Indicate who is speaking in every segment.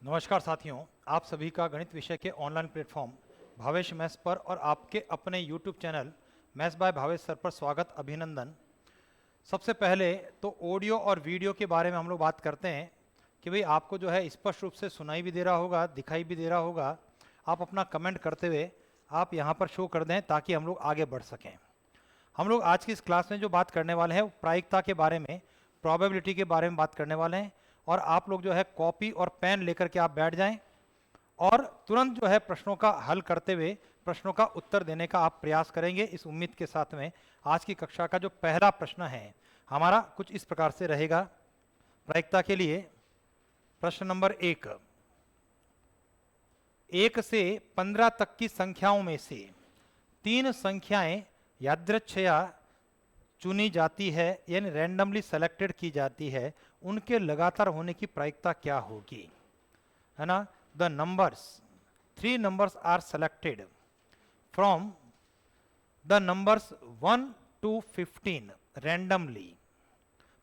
Speaker 1: नमस्कार साथियों, आप सभी का गणित विषय के ऑनलाइन प्लेटफॉर्म भावेश मैथ्स पर और आपके अपने YouTube channel maths by Bhavesh sir पर स्वागत, अभिनंदन। सबसे पहले तो ऑडियो और वीडियो के बारे में हम लोग बात करते हैं कि भाई आपको जो है स्पष्ट रूप से सुनाई भी दे रहा होगा, दिखाई भी दे रहा होगा। आप अपना कमेंट करते हुए आप यहाँ पर शो कर दें ताकि हम लोग आगे बढ़ सकें। हम लोग आज की इस क्लास में जो बात करने वाले हैं वो प्रायिकता के बारे में, प्रोबेबिलिटी के बारे में बात करने वाले हैं। और आप लोग जो है कॉपी और पेन लेकर के आप बैठ जाएं और तुरंत जो है प्रश्नों का हल करते हुए प्रश्नों का उत्तर देने का आप प्रयास करेंगे। इस उम्मीद के साथ में आज की कक्षा का जो पहला प्रश्न है हमारा कुछ इस प्रकार से रहेगा। प्रायिकता के लिए प्रश्न नंबर 1 से 15 तक की संख्याओं में से 3 संख्याएं यादृच्छया चुनी जाती है, यानी रैंडमली सेलेक्टेड की जाती है। उनके लगातार होने की प्रायिकता क्या होगी, है ना। The numbers 3 numbers are selected from the numbers 1 to 15 randomly.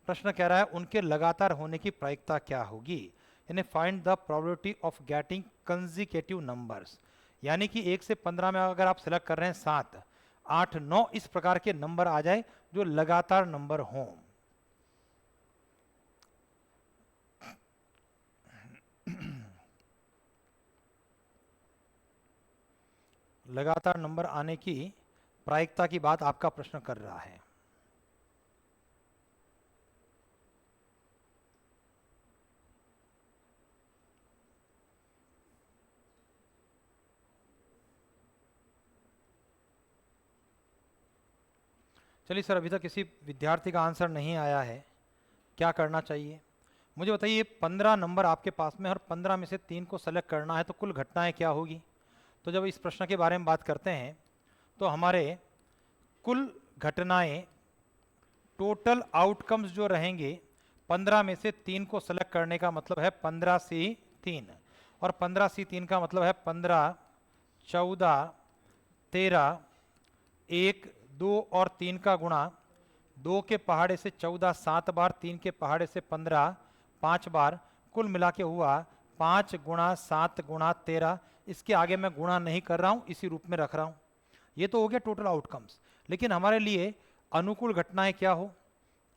Speaker 1: प्रश्न कह रहा है उनके लगातार होने की प्रायिकता क्या होगी, यानी find the probability of getting consecutive numbers. यानी कि 1 से 15 में अगर आप सेलेक्ट कर रहे हैं 7, 8, 9 इस प्रकार के नंबर आ जाए जो लगातार नंबर हों। लगातार नंबर आने की प्रायिकता की बात आपका प्रश्न कर रहा है। चलिए सर, अभी तक किसी विद्यार्थी का आंसर नहीं आया है, क्या करना चाहिए मुझे बताइए। 15 नंबर आपके पास में और 15 में से 3 को सेलेक्ट करना है तो कुल घटनाएं क्या होगी। तो जब इस प्रश्न के बारे में बात करते हैं तो हमारे कुल घटनाएं, टोटल आउटकम्स जो रहेंगे 15 में से 3 को सेलेक्ट करने का मतलब है 15 से 3, और 15 से 3 का मतलब है 15, 14, 13, 1, 2 और 3 का गुणा, 2 के पहाड़े से 14 7 बार, 3 के पहाड़े से 15 5 बार, कुल मिला के हुआ 5 गुणा 7 गुणा 13। इसके आगे मैं गुणा नहीं कर रहा हूँ, इसी रूप में रख रहा हूँ। ये तो हो गया टोटल आउटकम्स। लेकिन हमारे लिए अनुकूल घटनाएं क्या हो।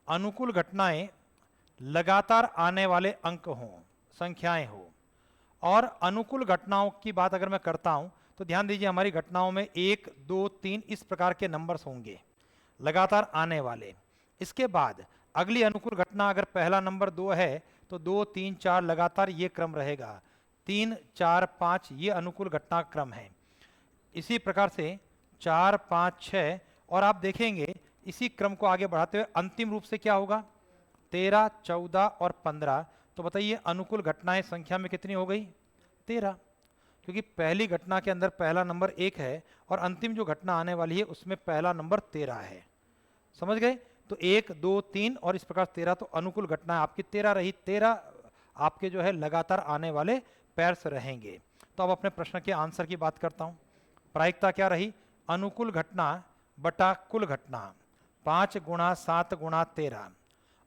Speaker 1: अनुकूल घटनाएं लगातार आने वाले अंक हों, संख्याएं हो। और अनुकूल घटनाओं की बात अगर मैं करता हूं तो ध्यान दीजिए हमारी घटनाओं में 1 2 3 इस प्रकार के नंबर्स होंगे लगातार आने वाले। इसके बाद अगली अनुकूल घटना अगर पहला नंबर 2 है तो 2 3 4 लगातार ये क्रम रहेगा। 3 4 5 ये अनुकूल घटना क्रम है। इसी प्रकार से 4 5 6, और आप देखेंगे इसी क्रम को आगे बढ़ाते हुए अंतिम रूप से क्या होगा 13 14 और 15। तो बताइए अनुकूल घटनाएं संख्या में कितनी हो गई 13, क्योंकि पहली घटना के अंदर पहला नंबर 1 है और अंतिम जो घटना आने वाली है उसमें पहला नंबर 13 है। समझ गए। तो 1 2 3 और इस प्रकार 13, तो अनुकूल घटना आपकी 13 रही। 13 आपके जो है लगातार आने वाले पैर्स रहेंगे। तो अब अपने प्रश्न के आंसर की बात करता हूं। प्रायिकता क्या रही, अनुकूल घटना बटा कुल घटना, 5 गुणा 7 गुणा 13,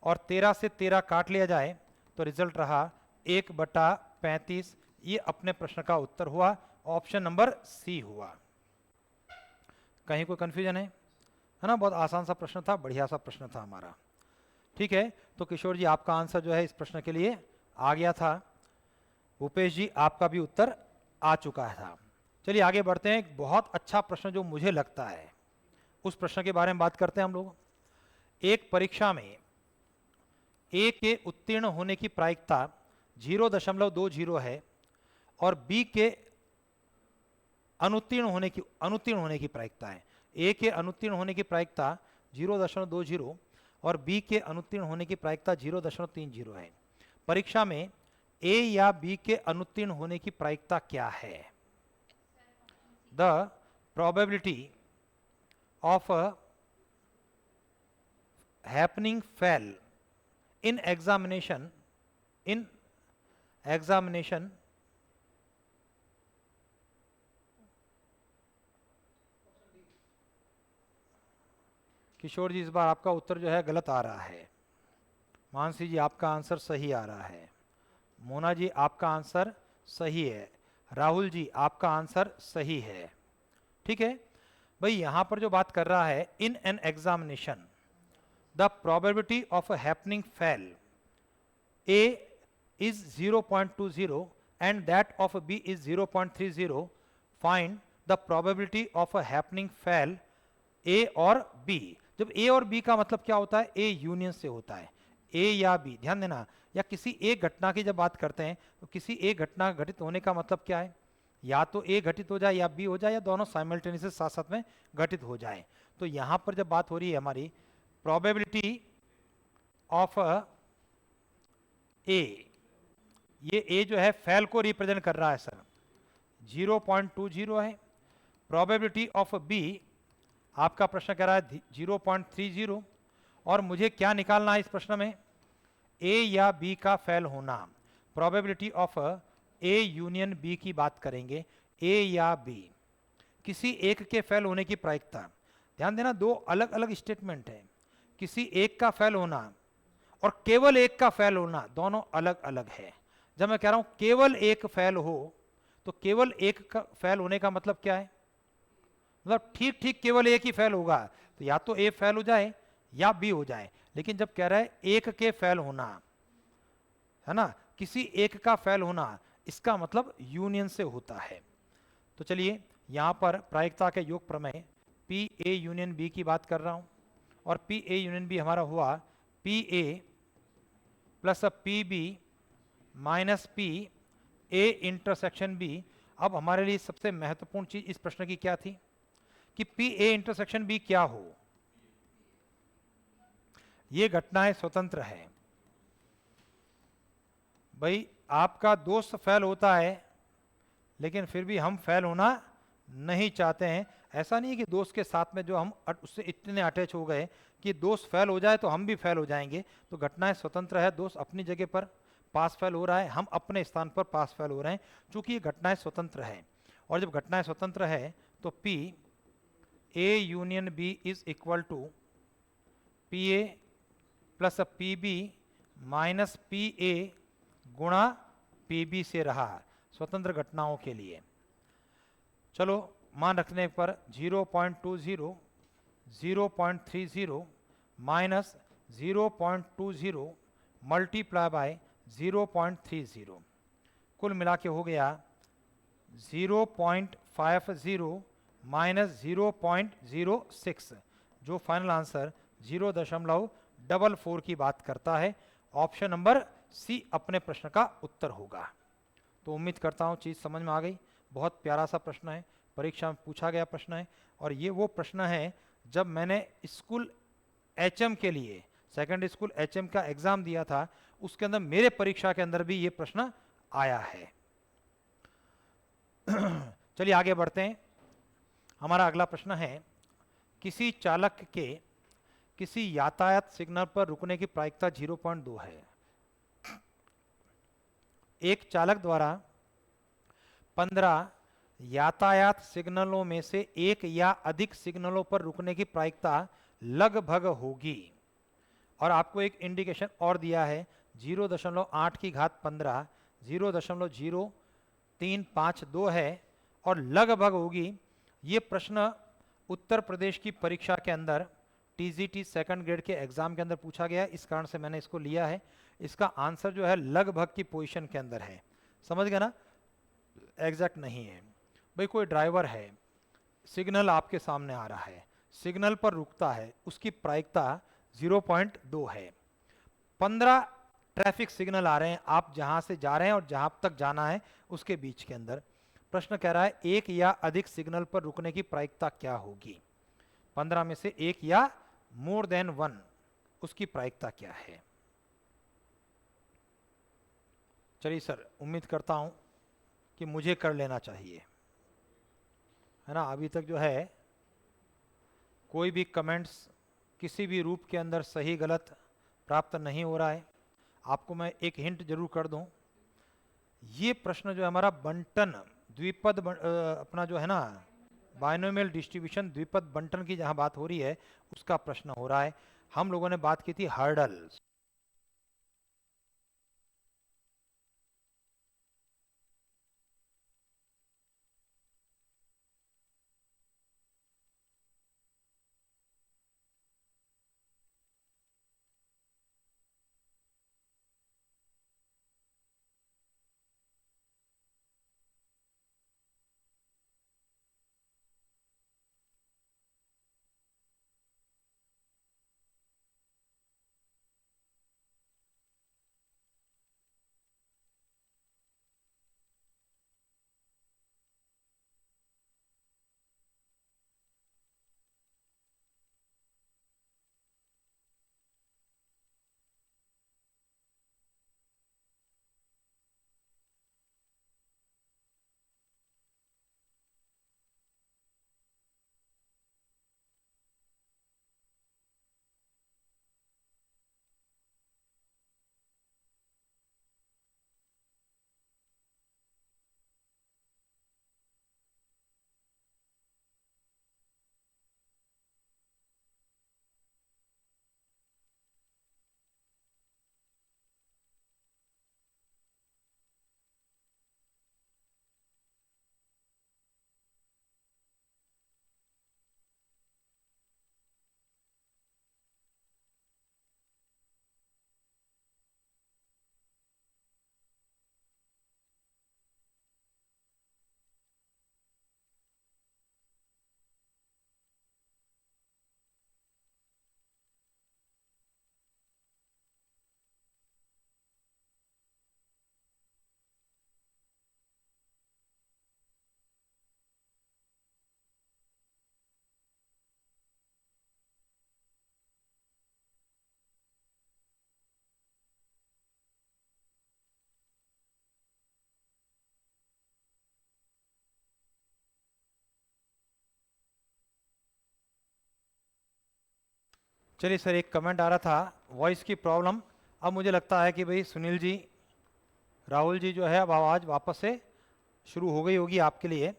Speaker 1: और 13 से 13 काट लिया जाए तो रिजल्ट रहा 1 बटा 35। ये अपने प्रश्न का उत्तर हुआ, ऑप्शन नंबर सी हुआ। कहीं कोई कंफ्यूजन है ना। बहुत आसान सा प्रश्न था, बढ़िया सा प्रश्न था हमारा। ठीक है, तो किशोर जी आपका आंसर जो है इस प्रश्न के लिए आ गया था। भूपेश जी आपका भी उत्तर आ चुका था। चलिए आगे बढ़ते हैं। एक बहुत अच्छा प्रश्न जो मुझे लगता है उस प्रश्न के बारे में बात करते हैं हम लोग। एक परीक्षा में ए के उत्तीर्ण होने की प्रायिकता 0.20 है और बी के अनुत्तीर्ण होने की प्रायिकता है। ए के अनुत्तीर्ण होने की प्रायिकता 0.20 और बी के अनुत्तीर्ण होने की प्रायिकता 0.30 है। परीक्षा में ए या बी के अनुत्तीर्ण होने की प्रायिकता क्या है। The probability of happening fail in examination किशोर जी इस बार आपका उत्तर जो है गलत आ रहा है। मानसी जी आपका आंसर सही आ रहा है। मोना जी आपका आंसर सही है। राहुल जी आपका आंसर सही है। ठीक है भाई, यहां पर जो बात कर रहा है, in an examination the probability of a happening fail A is 0.20 and that of B is 0.30. Find the probability of a happening fail A और B। जब A और B का मतलब क्या होता है, A यूनियन से होता है, A या B, ध्यान देना। या किसी एक घटना की जब बात करते हैं तो किसी एक घटना घटित होने का मतलब क्या है, या तो A घटित हो जाए या B हो जाए, या दोनों साइमल्टेनियसली साथ साथ में घटित हो जाए। तो यहां पर जब बात हो रही है हमारी प्रोबेबिलिटी ऑफ ए, ये ए जो है फेल को रिप्रेजेंट कर रहा है सर, 0.20 है। प्रोबेबिलिटी ऑफ बी आपका प्रश्न कह रहा है 0.30, और मुझे क्या निकालना है इस प्रश्न में, ए या बी का फेल होना। Probability of A union B की बात करेंगे, ए या बी, किसी एक के फेल होने की प्रायिकता। ध्यान देना, दो अलग अलग स्टेटमेंट है, किसी एक का फेल होना और केवल एक का फेल होना, दोनों अलग अलग है। जब मैं कह रहा हूं केवल एक फेल हो, तो केवल एक का फेल होने का मतलब क्या है, मतलब ठीक ठीक केवल एक ही फेल होगा, तो या तो ए फेल हो जाए या बी हो जाए। लेकिन जब कह रहा है एक के फेल होना, है ना, किसी एक का फेल होना, इसका मतलब यूनियन से होता है। तो चलिए यहां पर प्रायिकता के योग प्रमेय पी ए यूनियन बी की बात कर रहा हूं, और पी ए यूनियन बी हमारा हुआ P A plus P B minus P A intersection B. अब हमारे लिए सबसे महत्वपूर्ण चीज इस प्रश्न की क्या थी कि पी ए इंटरसेक्शन बी क्या हो। ये घटनाएं स्वतंत्र है भाई, आपका दोस्त फेल होता है लेकिन फिर भी हम फेल होना नहीं चाहते हैं। ऐसा नहीं है कि दोस्त के साथ में जो हम उससे इतने अटैच हो गए कि दोस्त फेल हो जाए तो हम भी फेल हो जाएंगे। तो घटनाएं स्वतंत्र है, दोस्त अपनी जगह पर पास फेल हो रहा है, हम अपने स्थान पर पास फेल हो रहे हैं, चूंकि ये घटनाएं स्वतंत्र है। और जब घटनाएं स्वतंत्र है तो P A union B is equal to P A plus P B minus P A गुणा पी बी से रहा स्वतंत्र घटनाओं के लिए। चलो मान रखने पर 0.20 0.30 माइनस 0.20 मल्टीप्लाई बाय 0.30, कुल मिला के हो गया 0.50 माइनस 0.06, जो फाइनल आंसर 0.44 की बात करता है। ऑप्शन नंबर सी अपने प्रश्न का उत्तर होगा। तो उम्मीद करता हूँ चीज़ समझ में आ गई। बहुत प्यारा सा प्रश्न है, परीक्षा में पूछा गया प्रश्न है, और ये वो प्रश्न है जब मैंने स्कूल एचएम के लिए, सेकेंडरी स्कूल एचएम का एग्जाम दिया था, उसके अंदर मेरे परीक्षा के अंदर भी ये प्रश्न आया है। चलिए आगे बढ़ते हैं। हमारा अगला प्रश्न है, किसी चालक के किसी यातायात सिग्नल पर रुकने की प्रायिकता 0.2 है। एक चालक द्वारा 15 यातायात सिग्नलों में से एक या अधिक सिग्नलों पर रुकने की प्रायिकता लगभग होगी। और आपको एक इंडिकेशन और दिया है 0.8 की घात 15, 0.0352 है और लगभग होगी। ये प्रश्न उत्तर प्रदेश की परीक्षा के अंदर टीजीटी सेकंड ग्रेड के एग्जाम के अंदर पूछा गया है, इस कारण से मैंने इसको लिया है। इसका आंसर जो है लगभग की पोजीशन के अंदर है, समझ गए ना, एग्जैक्ट नहीं है। भाई कोई ड्राइवर है, सिग्नल आपके सामने आ रहा है, सिग्नल पर रुकता है, उसकी प्रायिकता 0.2 है। 15 ट्रैफिक सिग्नल आ रहे हैं, आप जहां से जा रहे हैं और जहां तक जाना है उसके बीच के अंदर। प्रश्न कह रहा है एक या अधिक सिग्नल पर रुकने की प्रायिकता क्या होगी, 15 में से एक या मोर देन 1, उसकी प्रायिकता क्या है। चलिए सर, उम्मीद करता हूं कि मुझे कर लेना चाहिए, है ना। अभी तक जो है कोई भी कमेंट्स किसी भी रूप के अंदर सही गलत प्राप्त नहीं हो रहा है। आपको मैं एक हिंट जरूर कर दूं, ये प्रश्न जो है हमारा बंटन द्विपद अपना जो है ना बाइनोमियल डिस्ट्रीब्यूशन द्विपद बंटन की जहां बात हो रही है उसका प्रश्न हो रहा है। हम लोगों ने बात की थी हर्डल्स, चलिए सर, एक कमेंट आ रहा था वॉइस की प्रॉब्लम। अब मुझे लगता है कि भाई सुनील जी, राहुल जी जो है, अब आवाज़ वापस से शुरू हो गई होगी आपके लिए।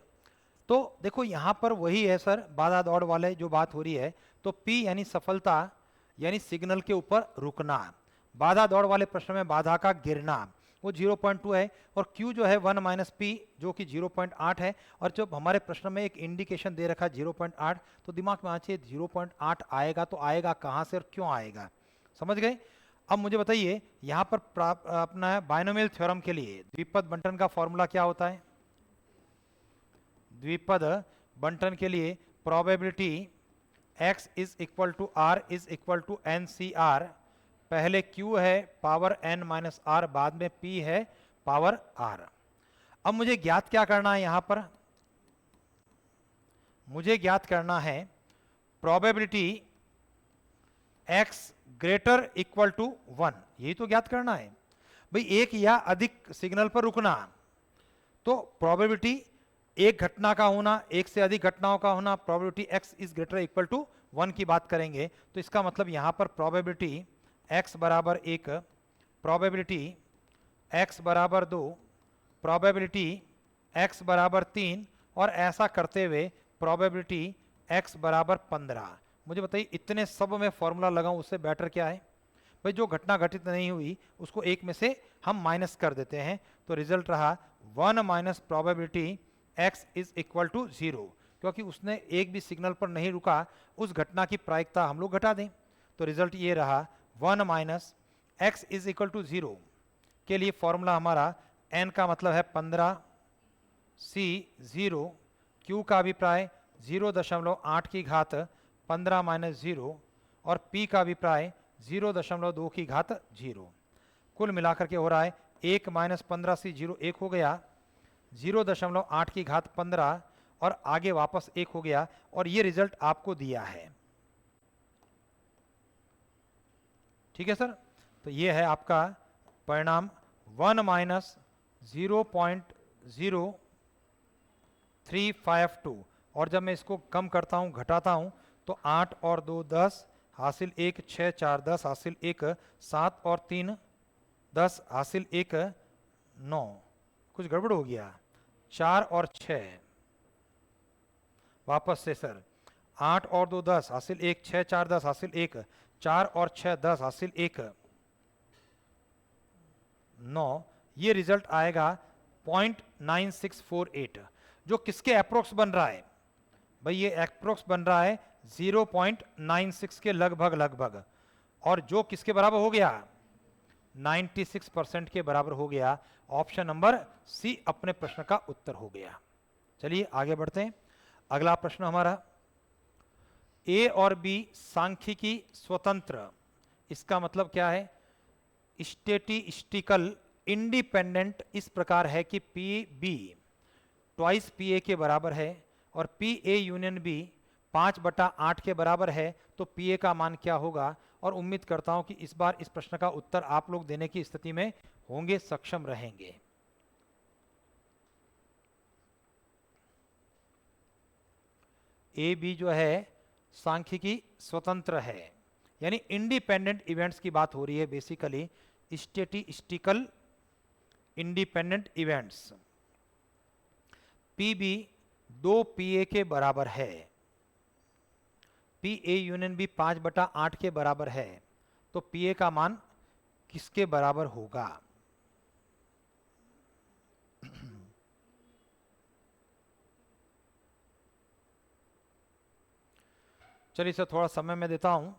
Speaker 1: तो देखो यहाँ पर वही है सर, बाधा दौड़ वाले जो बात हो रही है। तो P यानी सफलता, यानी सिग्नल के ऊपर रुकना। बाधा दौड़ वाले प्रश्न में बाधा का गिरना, वो 0.2 है। और Q जो है 1 माइनस P जो कि 0.8 है। और जब हमारे प्रश्न में एक इंडिकेशन दे रखा है 0.8, तो दिमाग में आना चाहिए 0.8 आएगा तो आएगा कहाँ से और क्यों आएगा, समझ गए। अब मुझे बताइए यहाँ पर अपना बाइनोमियल थ्योरम के लिए द्विपद बंटन का फॉर्मूला क्या होता है। द्विपद बंटन के लिए probability x is equal to R is equal to N C R. पहले q है पावर n माइनस आर, बाद में p है पावर r। अब मुझे ज्ञात क्या करना है, यहां पर मुझे ज्ञात करना है probability x greater equal to 1, यही तो ज्ञात करना है भाई, एक या अधिक सिग्नल पर रुकना। तो प्रोबेबिलिटी एक घटना का होना, एक से अधिक घटनाओं का होना, probability x is greater equal to 1 की बात करेंगे। तो इसका मतलब यहां पर प्रोबेबिलिटी x बराबर 1, प्रोबेबिलिटी x बराबर 2, प्रोबेबिलिटी x बराबर 3, और ऐसा करते हुए प्रोबेबिलिटी x बराबर 15। मुझे बताइए इतने सब में फॉर्मूला लगाऊं उससे बेटर क्या है भाई। जो घटना घटित नहीं हुई उसको एक में से हम माइनस कर देते हैं, तो रिजल्ट रहा 1 minus probability x is equal to 0, क्योंकि उसने एक भी सिग्नल पर नहीं रुका, उस घटना की प्रायिकता हम लोग घटा दें। तो रिजल्ट ये रहा 1 minus x is equal to 0 के लिए फॉर्मूला हमारा n का मतलब है 15, c 0, q का अभिप्राय 0.8 की घात 15 माइनस 0, और p का अभिप्राय 0.2 की घात 0। कुल मिलाकर के हो रहा है 1 माइनस 15 से 0 1 हो गया, 0.8 की घात 15 और आगे वापस 1 हो गया, और ये रिजल्ट आपको दिया है। ठीक है सर, तो ये है आपका परिणाम 1 माइनस 0.0352। और जब मैं इसको कम करता हूँ, घटाता हूँ, तो 8 और 2 10 हासिल 1, 6 4 10 हासिल 1, 7 और 3 10 हासिल 1 9। कुछ गड़बड़ हो गया, 4 और 6, वापस से सर 8 और 2 10 हासिल 1, 6 4 10 हासिल 1, 4 और 6 10 हासिल 1 9। ये रिजल्ट आएगा 0.9648, जो किसके अप्रोक्स बन रहा है भाई, ये अप्रोक्स बन रहा है 0.96 के लगभग लगभग, और जो किसके बराबर हो गया 96% के बराबर हो गया। ऑप्शन नंबर सी अपने प्रश्न का उत्तर हो गया। चलिए आगे बढ़ते हैं। अगला प्रश्न हमारा, ए और बी सांख्यिकी स्वतंत्र, इसका मतलब क्या है, स्टैटिस्टिकल इंडिपेंडेंट इस प्रकार है कि P be twice P A के बराबर है और पी ए यूनियन बी 5/8 के बराबर है, तो पी ए का मान क्या होगा। और उम्मीद करता हूं कि इस बार इस प्रश्न का उत्तर आप लोग देने की स्थिति में होंगे, सक्षम रहेंगे। ए बी जो है सांख्यिकी स्वतंत्र है, यानी इंडिपेंडेंट इवेंट्स की बात हो रही है, basically statistical independent events. P B 2 P A के बराबर है, पी ए यूनियन बी 5/8 के बराबर है, तो पी ए का मान किसके बराबर होगा। चलिए सर, थोड़ा समय मैं देता हूं।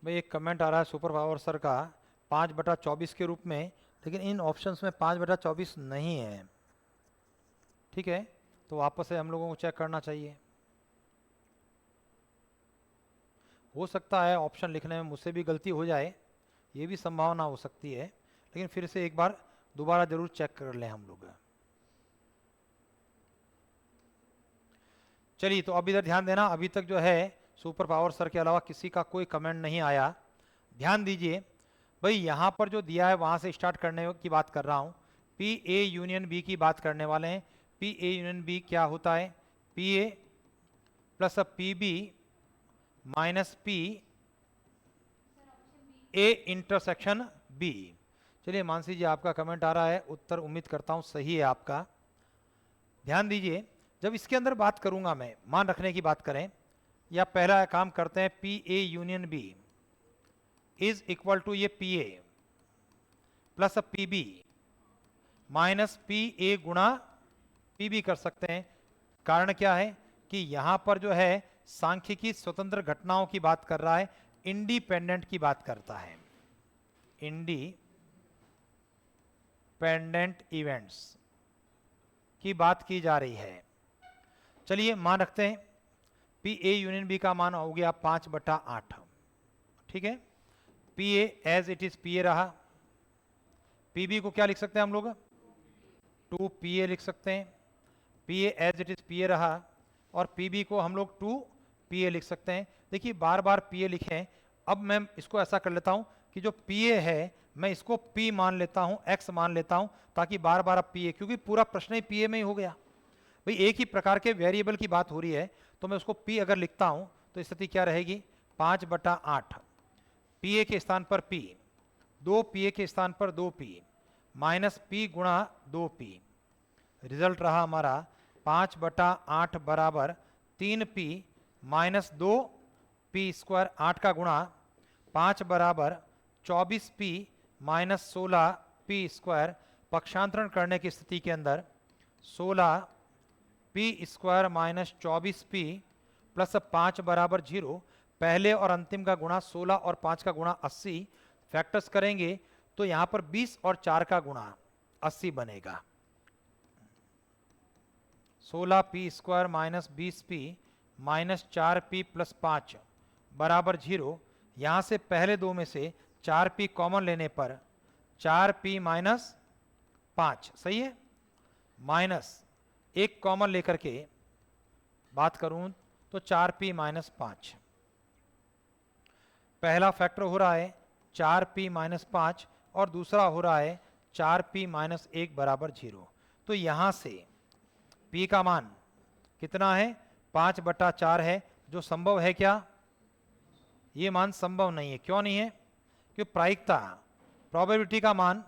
Speaker 1: भाई एक कमेंट आ रहा है सुपर पावर सर का 5/24 के रूप में, लेकिन इन ऑप्शंस में 5/24 नहीं है। ठीक है, तो वापस से हम लोगों को चेक करना चाहिए। हो सकता है ऑप्शन लिखने में मुझसे भी गलती हो जाए, ये भी संभावना हो सकती है, लेकिन फिर से एक बार दोबारा जरूर चेक कर लें हम लोग। चलिए, तो अब इधर ध्यान देना, अभी तक जो है सुपर पावर सर के अलावा किसी का कोई कमेंट नहीं आया। ध्यान दीजिए भाई, यहाँ पर जो दिया है वहाँ से स्टार्ट करने की बात कर रहा हूँ। पी ए यूनियन बी की बात करने वाले हैं। पी ए यूनियन बी क्या होता है? P A plus P B minus P A intersection B. चलिए मानसी जी, आपका कमेंट आ रहा है, उत्तर उम्मीद करता हूँ सही है आपका। ध्यान दीजिए, जब इसके अंदर बात करूंगा मैं, मान रखने की बात करें, या पहला काम करते हैं, P A union B is equal to ये P A plus P B minus P A गुणा पी बी कर सकते हैं। कारण क्या है कि यहां पर जो है सांख्यिकी स्वतंत्र घटनाओं की बात कर रहा है, इंडिपेंडेंट की बात करता है, इंडिपेंडेंट इवेंट्स की बात की जा रही है। चलिए मान रखते हैं पी ए यूनियन बी का मान हो गया 5/8। ठीक है, P A as it is P A रहा, पी बी को क्या लिख सकते हैं हम लोग? 2 पी ए लिख सकते हैं। P A as it is P A रहा और पी बी को हम लोग 2 पी ए लिख सकते हैं। देखिए बार बार पी ए लिखें, अब मैं इसको ऐसा कर लेता हूं कि जो पी ए है मैं इसको पी मान लेता हूं, एक्स मान लेता हूं, ताकि बार बार अब पी ए, क्योंकि पूरा प्रश्न ही पी ए में ही हो गया भाई, एक ही प्रकार के वेरिएबल की बात हो रही है, तो मैं उसको पी अगर लिखता हूं तो स्थिति क्या रहेगी? 5/8 पी ए के स्थान पर पी, 2 पी ए के स्थान पर 2 पी माइनस पी गुणा 2 पी। रिजल्ट रहा हमारा 5/8 बराबर 3 पी माइनस 2 पी स्क्वायर, 8 का गुणा 5 बराबर 24 पी माइनस 16 पी स्क्वायर। पक्षांतरण करने की स्थिति के अंदर 16 P square minus 24 P plus 5 बराबर 0। पहले और अंतिम का गुणा 16 और 5 का गुणा 80, फैक्टर्स करेंगे तो यहां पर 20 और 4 का गुणा 80 बनेगा। 16 P square minus 20 P minus 4 P plus 5 बराबर 0। यहां से पहले दो में से 4 पी कॉमन लेने पर 4 पी माइनस 5, सही है, माइनस एक कॉमन लेकर के बात करूं तो 4 पी माइनस 5। पहला फैक्टर हो रहा है 4 पी माइनस 5 और दूसरा हो रहा है 4 पी माइनस 1 बराबर 0। तो यहां से पी का मान कितना है? 5/4 है, जो संभव है क्या? ये मान संभव नहीं है। क्यों नहीं है? क्योंकि प्रायिकता, प्रोबेबिलिटी का मान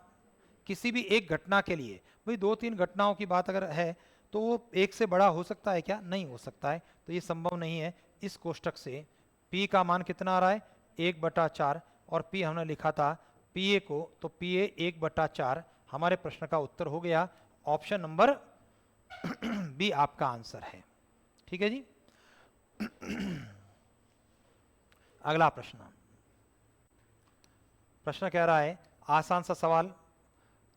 Speaker 1: किसी भी एक घटना के लिए, भाई 2-3 घटनाओं की बात अगर है तो वो एक से बड़ा हो सकता है क्या? नहीं हो सकता है, तो ये संभव नहीं है। इस कोष्टक से P का मान कितना आ रहा है? 1/4 और P हमने लिखा था PA को, तो PA 1/4 हमारे प्रश्न का उत्तर हो गया। ऑप्शन नंबर बी आपका आंसर है। ठीक है जी। अगला प्रश्न, प्रश्न कह रहा है, आसान सा सवाल,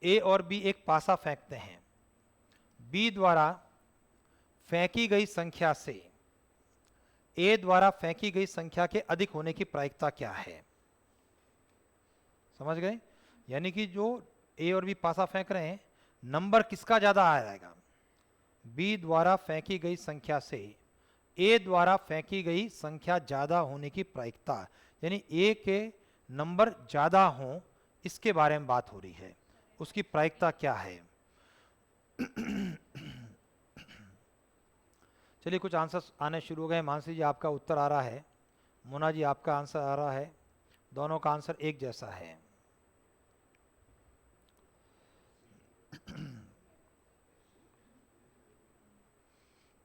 Speaker 1: ए और बी एक पासा फेंकते हैं, बी द्वारा फेंकी गई संख्या से ए द्वारा फेंकी गई संख्या के अधिक होने की प्रायिकता क्या है? समझ गए? यानी कि जो ए और बी पासा फेंक रहे हैं, नंबर किसका ज्यादा आ जाएगा? बी द्वारा फेंकी गई संख्या से ए द्वारा फेंकी गई संख्या ज्यादा होने की प्रायिकता, यानी ए के नंबर ज्यादा हों, इसके बारे में बात हो रही है, उसकी प्रायिकता क्या है? चलिए कुछ आंसर आने शुरू हो गए। मानसी जी आपका उत्तर आ रहा है, मोना जी आपका आंसर आ रहा है, दोनों का आंसर एक जैसा है।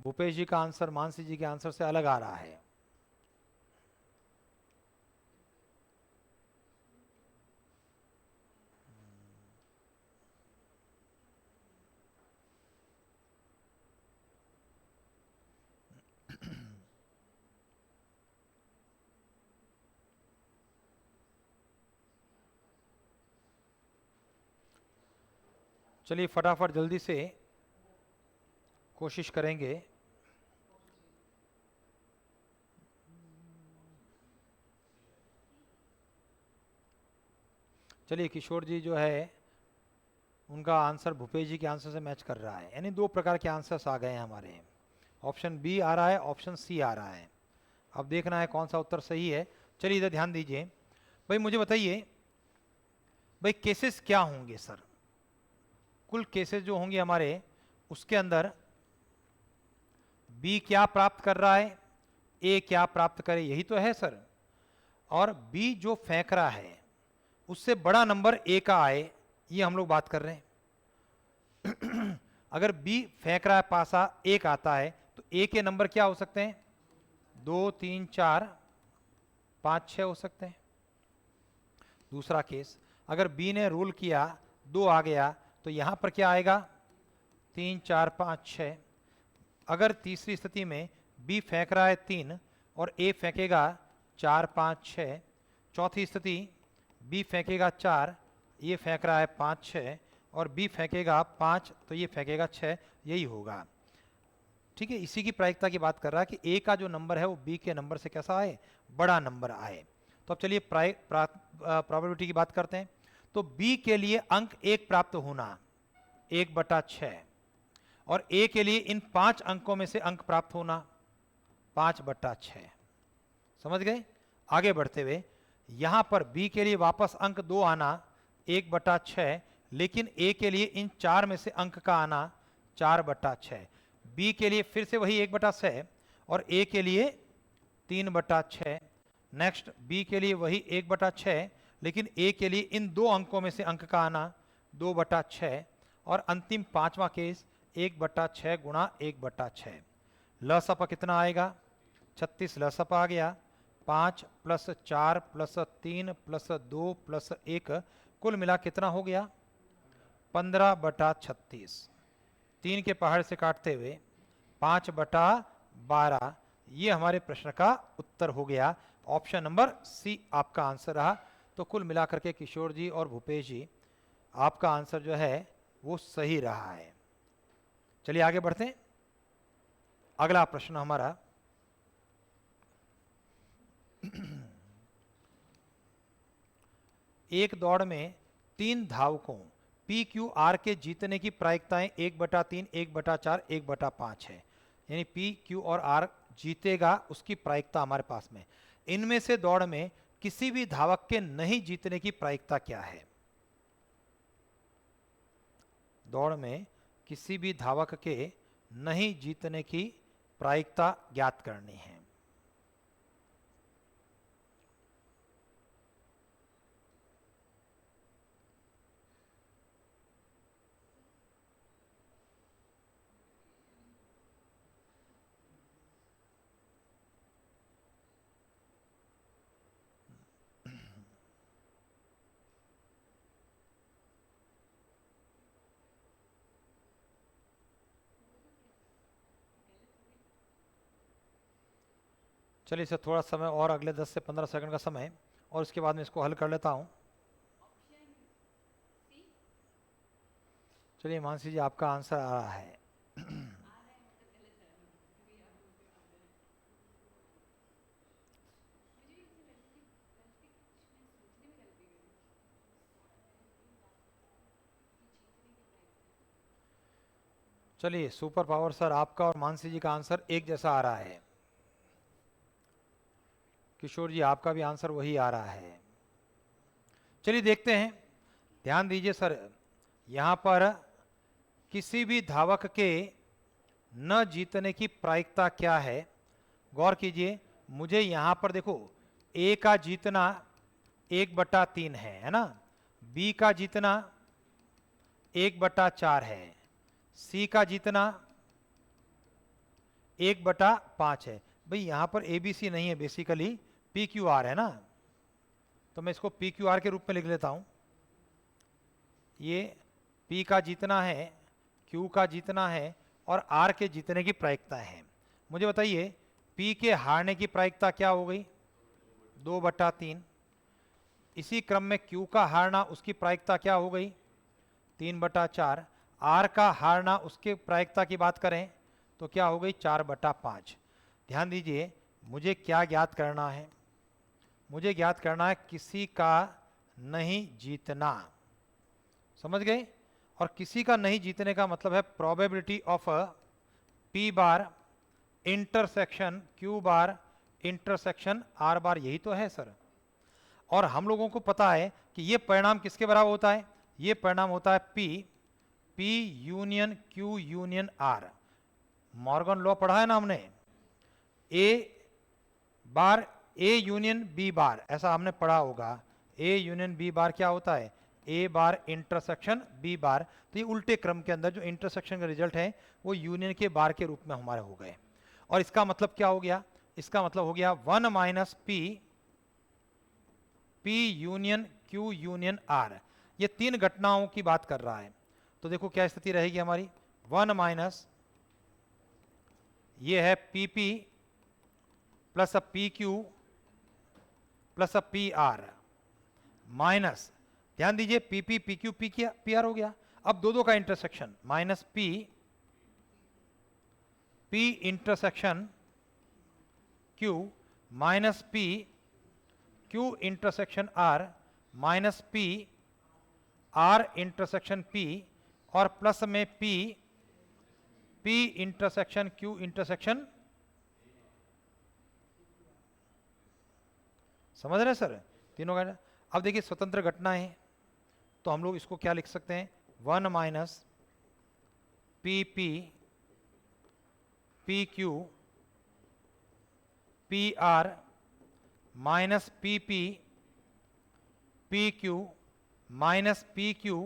Speaker 1: भूपेश जी का आंसर मानसी जी के आंसर से अलग आ रहा है। चलिए फटाफट जल्दी से कोशिश करेंगे। चलिए किशोर जी जो है उनका आंसर भूपेश जी के आंसर से मैच कर रहा है, यानी दो प्रकार के आंसर्स आ गए हैं हमारे। ऑप्शन बी आ रहा है, ऑप्शन सी आ रहा है। अब देखना है कौन सा उत्तर सही है। चलिए इधर ध्यान दीजिए। भाई मुझे बताइए, भाई केसेस क्या होंगे सर? कुल केसेस जो होंगे हमारे, उसके अंदर बी क्या प्राप्त कर रहा है, ए क्या प्राप्त करे, यही तो है सर। और बी जो फेंक रहा है उससे बड़ा नंबर ए का आए, ये हम लोग बात कर रहे हैं। अगर बी फेंक रहा है पासा, एक आता है, तो ए के नंबर क्या हो सकते हैं? 2 3 4 5 6 हो सकते हैं। दूसरा केस, अगर बी ने रोल किया, 2 आ गया, तो यहां पर क्या आएगा? 3 4 5 6। अगर तीसरी स्थिति में बी फेंक रहा है 3 और ए फेंकेगा 4 5 6, चौथी स्थिति बी फेंकेगा 4, ये फेंक रहा है 5 6, और बी फेंकेगा 5 तो ये फेंकेगा 6, यही होगा। ठीक है, इसी की प्रायिकता की बात कर रहा है कि ए का जो नंबर है वो बी के नंबर से कैसा आए? बड़ा नंबर आए। तो अब चलिए प्रोबेबिलिटी की बात करते हैं। तो बी के लिए अंक 1 प्राप्त होना 1/6, और ए के लिए इन 5 अंकों में से अंक प्राप्त होना 5/6। समझ गए? आगे बढ़ते हुए यहां पर बी के लिए वापस अंक 2 आना 1/6, लेकिन ए के लिए इन 4 में से अंक का आना 4/6। बी के लिए फिर से वही 1/6 और ए के लिए 3/6। नेक्स्ट बी के लिए वही 1/6, लेकिन ए के लिए इन 2 अंकों में से अंक का आना 2/6। और अंतिम 5वां केस 1/6 गुणा 1/6। लसप कितना आएगा? 36 लसप आ गया। 5 + 4 + 3 + 2 + 1 कुल मिला कितना हो गया? 15/36। 3 के पहाड़ से काटते हुए 5/12, ये हमारे प्रश्न का उत्तर हो गया। ऑप्शन नंबर सी आपका आंसर रहा। तो कुल मिलाकर के किशोर जी और भूपेश जी, आपका आंसर जो है वो सही रहा है। चलिए आगे बढ़ते हैं। अगला प्रश्न हमारा एक दौड़ में 3 धावकों पी क्यू आर के जीतने की प्रायिकताएं 1/3, 1/4, 1/5 है। यानी पी क्यू और आर जीतेगा, उसकी प्रायिकता हमारे पास में। इनमें से दौड़ में किसी भी धावक के नहीं जीतने की प्रायिकता क्या है? दौड़ में किसी भी धावक के नहीं जीतने की प्रायिकता ज्ञात करनी है। चलिए इसे थोड़ा समय और, अगले 10 से 15 सेकंड का समय, और उसके बाद में इसको हल कर लेता हूं। चलिए मानसी जी, आपका आंसर आ रहा है। चलिए सुपर पावर सर, आपका और मानसी जी का आंसर एक जैसा आ रहा है। किशोर जी, आपका भी आंसर वही आ रहा है। चलिए देखते हैं, ध्यान दीजिए सर। यहां पर किसी भी धावक के न जीतने की प्रायिकता क्या है, गौर कीजिए। मुझे यहां पर देखो, ए का जीतना 1/3 है ना? बी का जीतना 1/4 है, सी का जीतना 1/5 है। भाई यहां पर ए बी सी नहीं है, बेसिकली पी क्यू आर है ना? तो मैं इसको पी क्यू आर के रूप में लिख लेता हूं। ये पी का जीतना है, क्यू का जीतना है, और आर के जीतने की प्रायिकता है। मुझे बताइए पी के हारने की प्रायिकता क्या हो गई? 2/3। इसी क्रम में क्यू का हारना, उसकी प्रायिकता क्या हो गई? 3/4। आर का हारना, उसके प्रायिकता की बात करें तो क्या हो गई? 4/5। ध्यान दीजिए, मुझे क्या ज्ञात करना है? मुझे ज्ञात करना है किसी का नहीं जीतना। समझ गए? और किसी का नहीं जीतने का मतलब है probability of P bar intersection Q bar intersection are बार, यही तो है सर। और हम लोगों को पता है कि ये परिणाम किसके बराबर होता है, ये परिणाम होता है P union Q union R. Morgan law पढ़ा है ना हमने, ए बार ए यूनियन बी बार, ऐसा हमने पढ़ा होगा। ए यूनियन बी बार क्या होता है, ए बार इंटरसेक्शन बी बार। तो ये उल्टे क्रम के अंदर जो इंटरसेक्शन का रिजल्ट है वो यूनियन के बार के रूप में हमारे हो गए। और इसका मतलब क्या हो गया, इसका मतलब हो गया 1 minus P union Q union R. ये तीन घटनाओं की बात कर रहा है। तो देखो क्या स्थिति रहेगी हमारी, 1 माइनस ये है P P plus uh P Q plus uh P R minus, ध्यान दीजिए P P P Q P R हो गया। अब दो का intersection minus P intersection Q minus P Q intersection R minus P R intersection P और plus में P intersection Q intersection, समझ रहे सर तीनों का। अब देखिए स्वतंत्र घटनाएं हैं तो हम लोग इसको क्या लिख सकते हैं, 1 minus P Q P R minus P Q minus P Q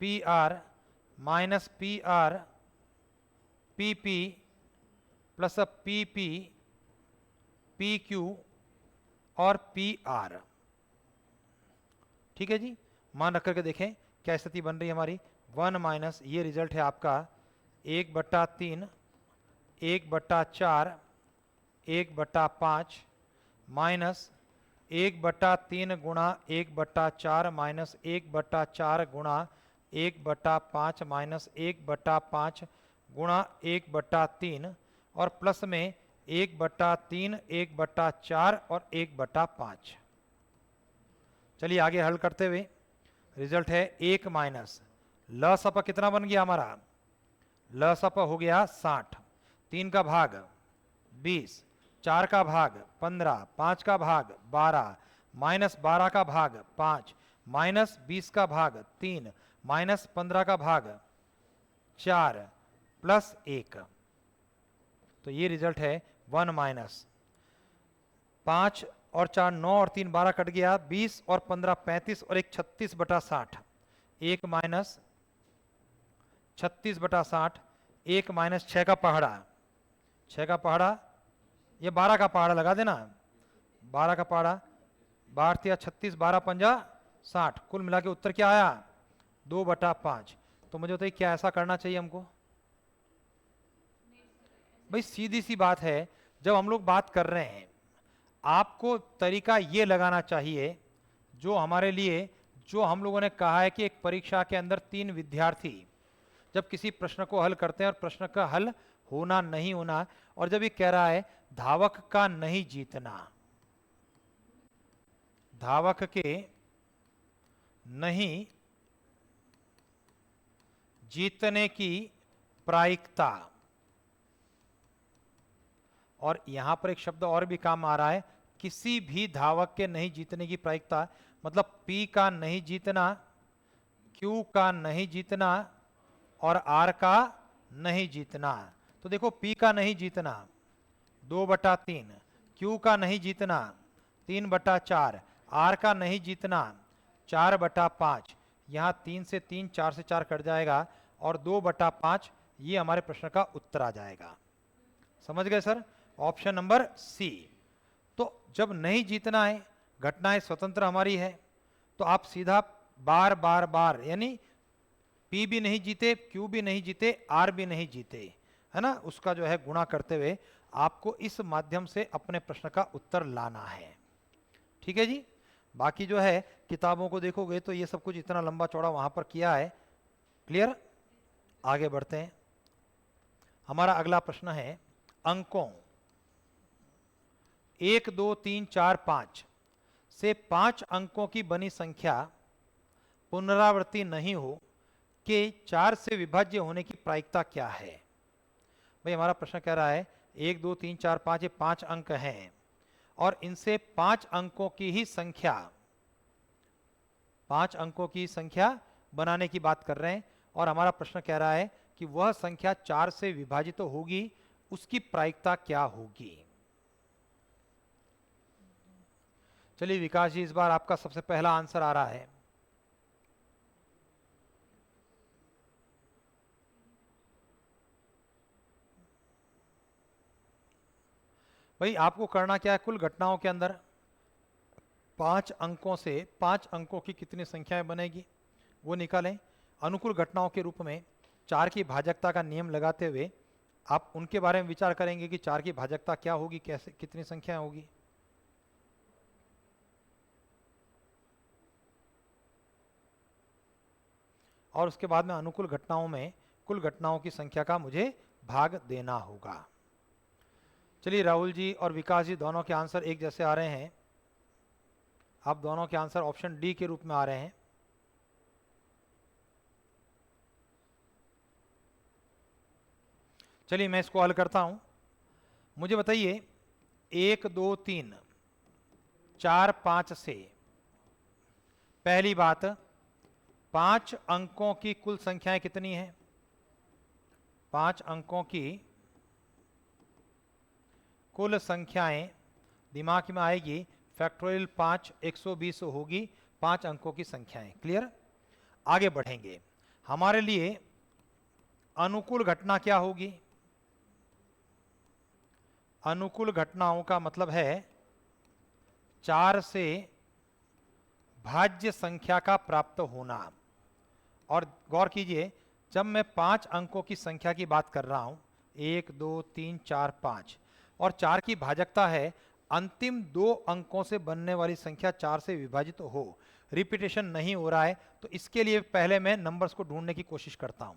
Speaker 1: P R minus P R P plus P Q और पी आर। ठीक है जी, मान रख करके देखें क्या स्थिति बन रही है हमारी, 1 माइनस ये रिजल्ट है आपका 1/3 1/4 1/5 माइनस 1/3 गुणा 1/4 माइनस 1/4 गुणा 1/5 माइनस 1/5 गुणा 1/3 और प्लस में 1/3 1/4 और 1/5। चलिए आगे हल करते हुए रिजल्ट है 1 माइनस लसप कितना बन गया हमारा, लसप हो गया 60, 3 का भाग 20, 4 का भाग 15, 5 का भाग 12 माइनस 12 का भाग 5 माइनस 20 का भाग 3 माइनस 15 का भाग 4 प्लस 1। तो ये रिजल्ट है 1 माइनस 5 और 4 9 और 3 12 कट गया, 20 और 15 35 और 1 36/60, 1 माइनस 36/60, 1 माइनस 6 का पहाड़ा, 6 का पहाड़ा ये 12 का पहाड़ा लगा देना, 12 का पहाड़ा 12 36 12 पंजा 60, कुल मिला के उत्तर क्या आया 2/5। तो मुझे बताइए क्या ऐसा करना चाहिए हमको, भाई सीधी सी बात है, जब हम लोग बात कर रहे हैं आपको तरीका ये लगाना चाहिए जो हमारे लिए, जो हम लोगों ने कहा है कि एक परीक्षा के अंदर 3 विद्यार्थी जब किसी प्रश्न को हल करते हैं और प्रश्न का हल होना नहीं होना, और जब ये कह रहा है धावक का नहीं जीतना, धावक के नहीं जीतने की प्रायिकता, और यहां पर एक शब्द और भी काम आ रहा है, किसी भी धावक के नहीं जीतने की प्रायिकता, मतलब P का नहीं जीतना, Q का नहीं जीतना और R का नहीं जीतना। तो देखो P का नहीं जीतना 2/3, Q का नहीं जीतना 3/4, R का नहीं जीतना 4/5, यहाँ 3 से 3 4 से 4 कट जाएगा और 2/5 ये हमारे प्रश्न का उत्तर आ जाएगा। समझ गए सर, ऑप्शन नंबर सी। तो जब नहीं जीतना है, घटनाएं स्वतंत्र हमारी है, तो आप सीधा बार बार बार यानी P भी नहीं जीते, Q भी नहीं जीते, R भी नहीं जीते, है ना, उसका जो है गुणा करते हुए आपको इस माध्यम से अपने प्रश्न का उत्तर लाना है। ठीक है जी, बाकी जो है किताबों को देखोगे तो ये सब कुछ इतना लंबा चौड़ा वहां पर किया है। क्लियर, आगे बढ़ते हैं। हमारा अगला प्रश्न है अंकों 1 2 3 4 5 से 5 अंकों की बनी संख्या पुनरावृत्ति नहीं हो के 4 से विभाज्य होने की प्रायिकता क्या है? भाई हमारा प्रश्न कह रहा है 1 2 3 4 5 ये 5 अंक हैं और इनसे 5 अंकों की ही संख्या 5 अंकों की संख्या बनाने की बात कर रहे हैं और हमारा प्रश्न कह रहा है कि वह संख्या 4 से विभाजित तो होगी, उसकी प्रायिकता क्या होगी? चलिए विकास जी, इस बार आपका सबसे पहला आंसर आ रहा है। भाई आपको करना क्या है, कुल घटनाओं के अंदर 5 अंकों से 5 अंकों की कितनी संख्याएं बनेगी वो निकालें। अनुकूल घटनाओं के रूप में 4 की भाजकता का नियम लगाते हुए आप उनके बारे में विचार करेंगे कि 4 की भाजकता क्या होगी, कैसे कितनी संख्या होगी। और उसके बाद में अनुकूल घटनाओं में कुल घटनाओं की संख्या का मुझे भाग देना होगा। चलिए राहुल जी और विकास जी दोनों के आंसर एक जैसे आ रहे हैं। आप दोनों के आंसर ऑप्शन डी के रूप में आ रहे हैं। चलिए मैं इसको हल करता हूं। मुझे बताइए 1 2 3 4 5 से पहली बात 5 अंकों की कुल संख्याएं कितनी हैं? 5 अंकों की कुल संख्याएं दिमाग में आएगी, फैक्टोरियल 5 120 होगी 5 अंकों की संख्याएं। क्लियर? आगे बढ़ेंगे। हमारे लिए अनुकूल घटना क्या होगी? अनुकूल घटनाओं का मतलब है 4 से भाज्य संख्या का प्राप्त होना। और गौर कीजिए, जब मैं 5 अंकों की संख्या की बात कर रहा हूं 1 2 3 4 5 और 4 की भाजकता है अंतिम 2 अंकों से बनने वाली संख्या 4 से विभाजित हो, रिपीटेशन नहीं हो रहा है, तो इसके लिए पहले मैं नंबर्स को ढूंढने की कोशिश करता हूं।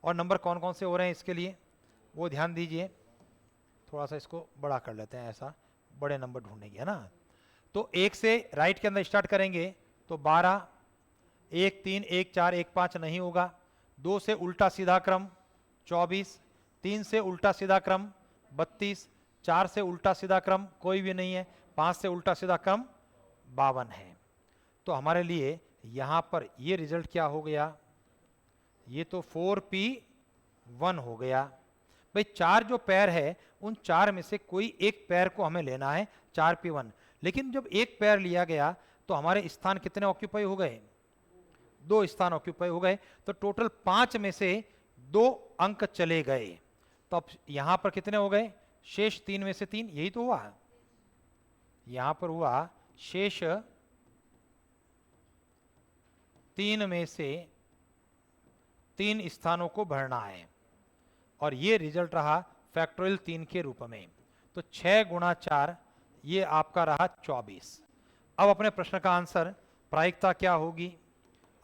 Speaker 1: और नंबर कौन कौन से हो रहे हैं इसके लिए वो ध्यान दीजिए। थोड़ा सा इसको बड़ा कर लेते हैं, ऐसा बड़े नंबर ढूंढेंगे, है ना। तो 1 से राइट के अंदर स्टार्ट करेंगे तो 12, 1 3 1 4 1 5 नहीं होगा। 2 से उल्टा सीधा क्रम 24, 3 से उल्टा सीधा क्रम 32, 4 से उल्टा सीधा क्रम कोई भी नहीं है, 5 से उल्टा सीधा क्रम 52 है। तो हमारे लिए यहां पर ये रिजल्ट क्या हो गया? ये तो 4p1 हो गया। भाई 4 जो पैर है उन 4 में से कोई एक पैर को हमें लेना है 4p1, लेकिन जब एक पैर लिया गया तो हमारे स्थान कितने ऑक्यूपाई हो गए? 2 स्थान ऑक्यूपाई हो गए। तो टोटल 5 में से 2 अंक चले गए, तो अब यहां पर कितने हो गए? शेष 3 में से 3, यही तो हुआ। यहां पर हुआ शेष 3 में से 3 स्थानों को भरना है और ये रिजल्ट रहा फैक्टोरियल 3 के रूप में। तो 6 गुणा 4 ये आपका रहा 24। अब अपने प्रश्न का आंसर प्रायिकता क्या होगी?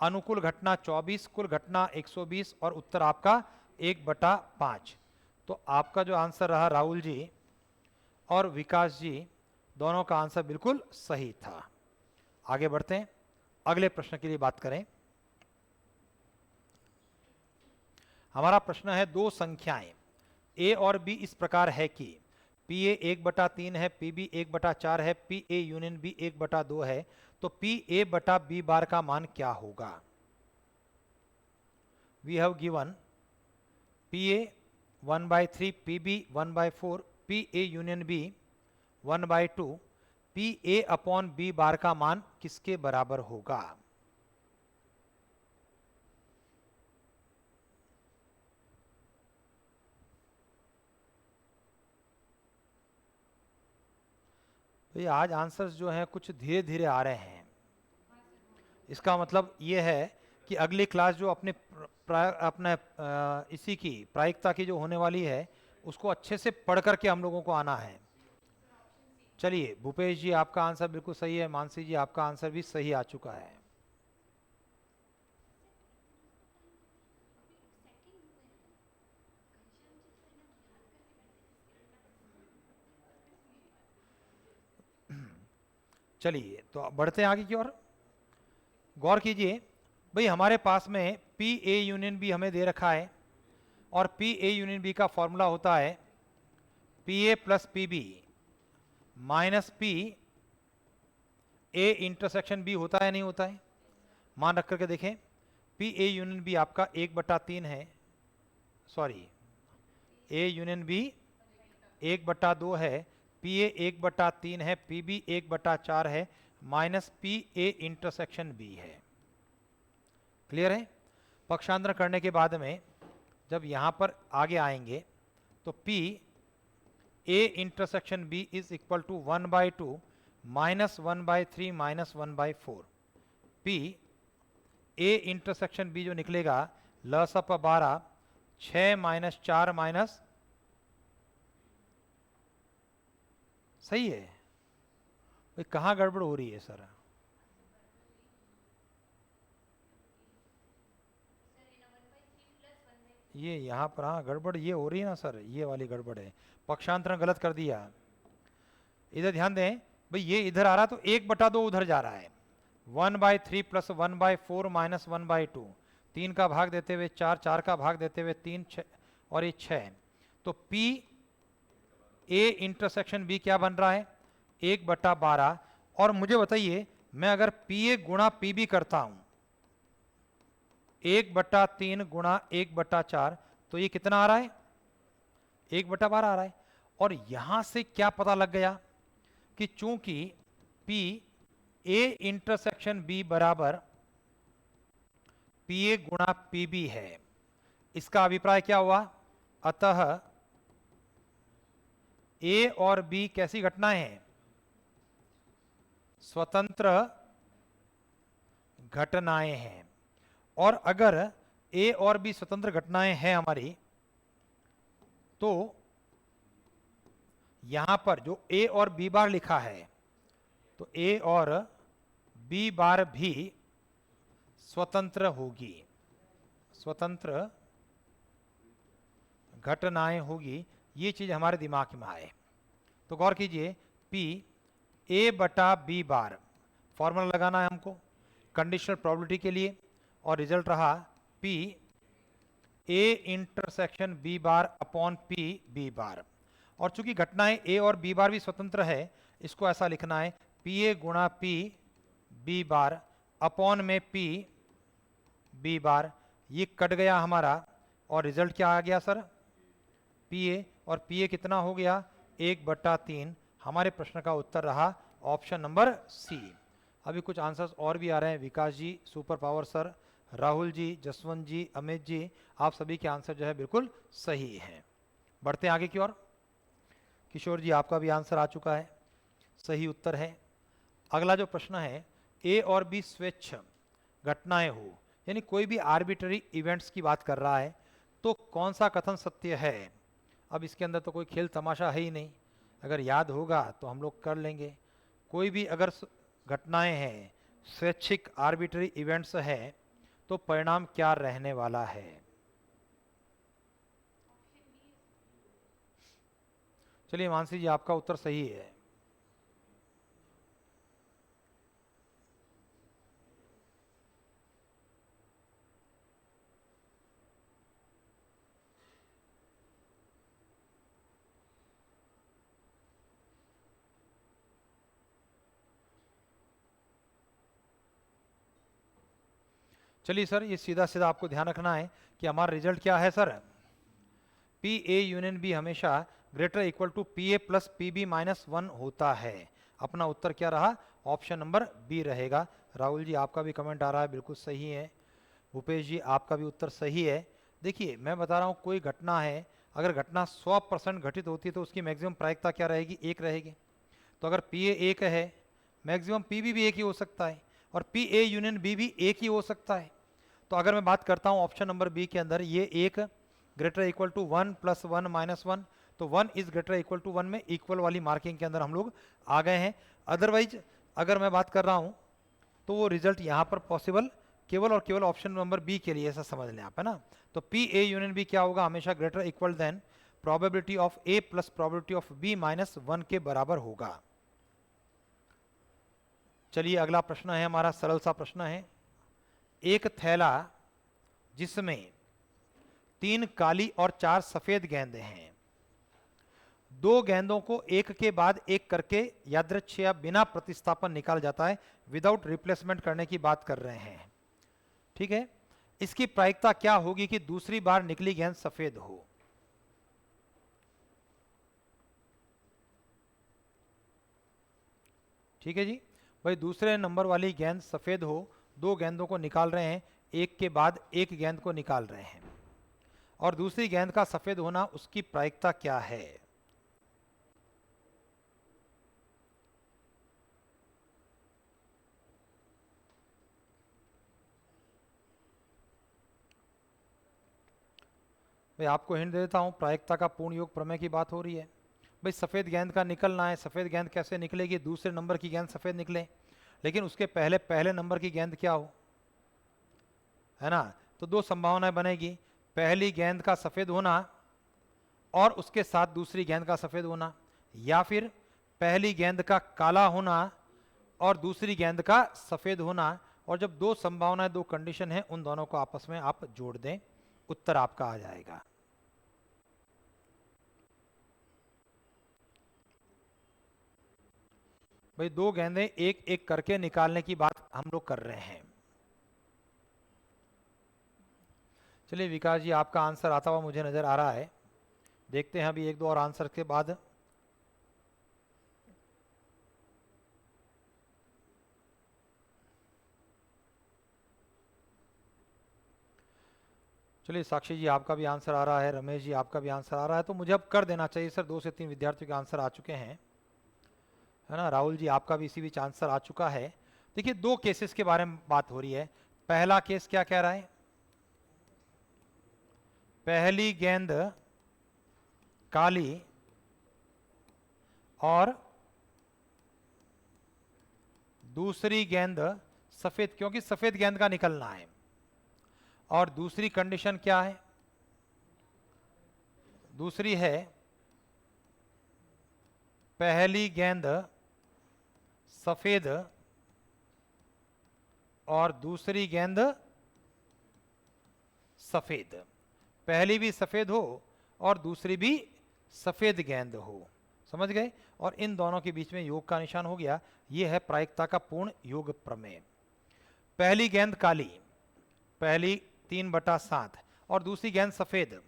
Speaker 1: अनुकूल घटना 24, कुल घटना 120 और उत्तर आपका 1/5। तो आपका जो आंसर रहा राहुल जी और विकास जी दोनों का आंसर बिल्कुल सही था। आगे बढ़ते हैं, अगले प्रश्न के लिए बात करें। हमारा प्रश्न है 2 संख्याएं a और b इस प्रकार है कि pa 1/3 है, pb 1/4 है, pa यूनियन b 1/2 है, तो pa बटा b बार का मान क्या होगा? We have given pa 1/3, pb 1/4, pa union b 1/2, pa upon b bar का मान किसके बराबर होगा? तो ये आज आंसर्स जो हैं कुछ धीरे धीरे आ रहे हैं। इसका मतलब ये है कि अगली क्लास जो अपने इसी की प्रायिकता की जो होने वाली है उसको अच्छे से पढ़ करके हम लोगों को आना है। चलिए भूपेश जी आपका आंसर बिल्कुल सही है, मानसी जी आपका आंसर भी सही आ चुका है। चलिए तो बढ़ते हैं आगे की ओर। गौर कीजिए भाई हमारे पास में पी ए यूनियन बी हमें दे रखा है और पी ए यूनियन बी का फॉर्मूला होता है P A plus P B minus P A intersection B होता है नहीं होता है। मान रख करके देखें पी ए यूनियन बी आपका 1/3 है, सॉरी ए यूनियन बी 1/2 है, पी ए 1/3 है, पी बी 1/4 है, minus P A intersection B है। क्लियर है। पक्षांतर करने के बाद में जब यहां पर आगे आएंगे तो P A intersection B is equal to 1/2 minus 1/3 minus 1/4। P A intersection B जो निकलेगा लसप 12 6 माइनस 4 माइनस, सही है भाई। कहाँ गड़बड़ हो रही है सर? ये यहाँ पर हाँ गड़बड़ ये हो रही है ना सर, ये वाली गड़बड़ है, पक्षांतरण गलत कर दिया। इधर ध्यान दें भाई, ये इधर आ रहा तो 1/2 उधर जा रहा है, 1/3 प्लस 1/4 माइनस 1/2, 3 का भाग देते हुए 4, 4 का भाग देते हुए 3, 6 और ये 6। तो पी ए इंटरसेक्शन बी क्या बन रहा है 1/12। और मुझे बताइए मैं अगर पी ए गुणा पी बी करता हूं 1/3 गुणा 1/4 तो ये कितना आ रहा है 1/12 आ रहा है। और यहां से क्या पता लग गया कि चूंकि पी ए इंटरसेक्शन बी बराबर पी ए गुणा पी बी है, इसका अभिप्राय क्या हुआ, अतः ए और बी कैसी घटनाएं हैं, स्वतंत्र घटनाएं हैं। और अगर ए और बी स्वतंत्र घटनाएं हैं हमारी, तो यहां पर जो ए और बी बार लिखा है तो ए और बी बार भी स्वतंत्र होगी, स्वतंत्र घटनाएं होगी। ये चीज हमारे दिमाग में आए तो गौर कीजिए, पी ए बटा बी बार फॉर्मूला लगाना है हमको कंडीशनल प्रोबेबिलिटी के लिए, और रिजल्ट रहा P A intersection B bar upon P B bar. और चूंकि घटनाएं ए और बी बार भी स्वतंत्र है, इसको ऐसा लिखना है पी ए गुणा पी बी बार अपॉन में पी बी बार। ये कट गया हमारा और रिजल्ट क्या आ गया सर, पी ए, और पी ए कितना हो गया 1/3। हमारे प्रश्न का उत्तर रहा ऑप्शन नंबर सी। अभी कुछ आंसर्स और भी आ रहे हैं, विकास जी super power sir, Rahul ji, Jaswant जी, अमित जी, आप सभी के आंसर जो है बिल्कुल सही है। बढ़ते हैं आगे की ओर। किशोर जी आपका भी आंसर आ चुका है, सही उत्तर है। अगला जो प्रश्न है, ए और बी स्वेच्छ घटनाएं हो, यानी कोई भी आर्बिट्ररी इवेंट्स की बात कर रहा है, तो कौन सा कथन सत्य है। अब इसके अंदर तो कोई खेल तमाशा है ही नहीं, अगर याद होगा तो हम लोग कर लेंगे। कोई भी अगर घटनाएं हैं, स्वैच्छिक आर्बिट्ररी इवेंट्स है, तो परिणाम क्या रहने वाला है। चलिए मानसी जी आपका उत्तर सही है। चलिए सर, ये सीधा सीधा आपको ध्यान रखना है कि हमारा रिजल्ट क्या है sir, P A union B हमेशा greater equal to P A plus P B minus 1 होता है। अपना उत्तर क्या रहा, ऑप्शन नंबर बी रहेगा। राहुल जी आपका भी कमेंट आ रहा है, बिल्कुल सही है। भूपेश जी आपका भी उत्तर सही है। देखिए मैं बता रहा हूँ, कोई घटना है, अगर घटना 100% घटित होती है तो उसकी मैक्सिमम प्रायिकता क्या रहेगी, 1 रहेगी। तो अगर पी ए 1 है, मैक्सिमम पी बी भी 1 ही हो सकता है, और पी ए यूनियन बी भी 1 ही हो सकता है। तो अगर मैं बात करता हूँ ऑप्शन नंबर बी के अंदर, ये 1 greater equal to 1 plus 1 minus 1, तो 1 इज ग्रेटर इक्वल टू 1 में इक्वल वाली मार्किंग के अंदर हम लोग आ गए हैं। अदरवाइज अगर मैं बात कर रहा हूँ तो वो रिजल्ट यहाँ पर पॉसिबल केवल और केवल ऑप्शन नंबर बी के लिए, ऐसा समझ लें आप, है ना। तो पी ए यूनियन बी क्या होगा, हमेशा greater equal than probability of A plus probability of B minus 1 के बराबर होगा। चलिए अगला प्रश्न है हमारा, सरल सा प्रश्न है। एक थैला जिसमें 3 काली और 4 सफेद गेंदें हैं, 2 गेंदों को एक के बाद एक करके यादृच्छिक बिना प्रतिस्थापन निकाल जाता है, विदाउट रिप्लेसमेंट करने की बात कर रहे हैं। ठीक है, इसकी प्रायिकता क्या होगी कि दूसरी बार निकली गेंद सफेद हो? ठीक है जी, भाई दूसरे नंबर वाली गेंद सफेद हो, 2 गेंदों को निकाल रहे हैं, एक के बाद एक गेंद को निकाल रहे हैं, और दूसरी गेंद का सफेद होना, उसकी प्रायिकता क्या है? भाई आपको हिंट दे देता हूं, प्रायिकता का पूर्ण योग प्रमेय की बात हो रही है। भाई सफेद गेंद का निकलना है, सफेद गेंद कैसे निकलेगी? दूसरे नंबर की गेंद सफेद निकले, लेकिन उसके पहले पहले नंबर की गेंद क्या हो, है ना? तो 2 संभावनाएं बनेगी, पहली गेंद का सफेद होना और उसके साथ दूसरी गेंद का सफेद होना, या फिर पहली गेंद का काला होना और दूसरी गेंद का सफेद होना। और जब 2 संभावनाएं, 2 कंडीशन है, उन दोनों को आपस में आप जोड़ दें, उत्तर आपका आ जाएगा। भाई 2 गेंदें एक एक करके निकालने की बात हम लोग कर रहे हैं। चलिए विकास जी, आपका आंसर आता हुआ मुझे नजर आ रहा है, देखते हैं अभी 1-2 और आंसर के बाद। चलिए साक्षी जी, आपका भी आंसर आ रहा है, रमेश जी आपका भी आंसर आ रहा है, तो मुझे अब कर देना चाहिए सर। 2 से 3 विद्यार्थियों के आंसर आ चुके हैं, है ना? राहुल जी आपका भी इसी बीच आंसर आ चुका है। देखिए 2 केसेस के बारे में बात हो रही है। पहला केस क्या कह रहा है? पहली गेंद काली और दूसरी गेंद सफेद, क्योंकि सफेद गेंद का निकलना है। और दूसरी कंडीशन क्या है? दूसरी है पहली गेंद सफेद और दूसरी गेंद सफेद, पहली भी सफेद हो और दूसरी भी सफेद गेंद हो। समझ गए? और इन दोनों के बीच में योग का निशान हो गया। यह है प्रायिकता का पूर्ण योग प्रमेय। पहली गेंद काली, पहली 3/7, और दूसरी गेंद सफेद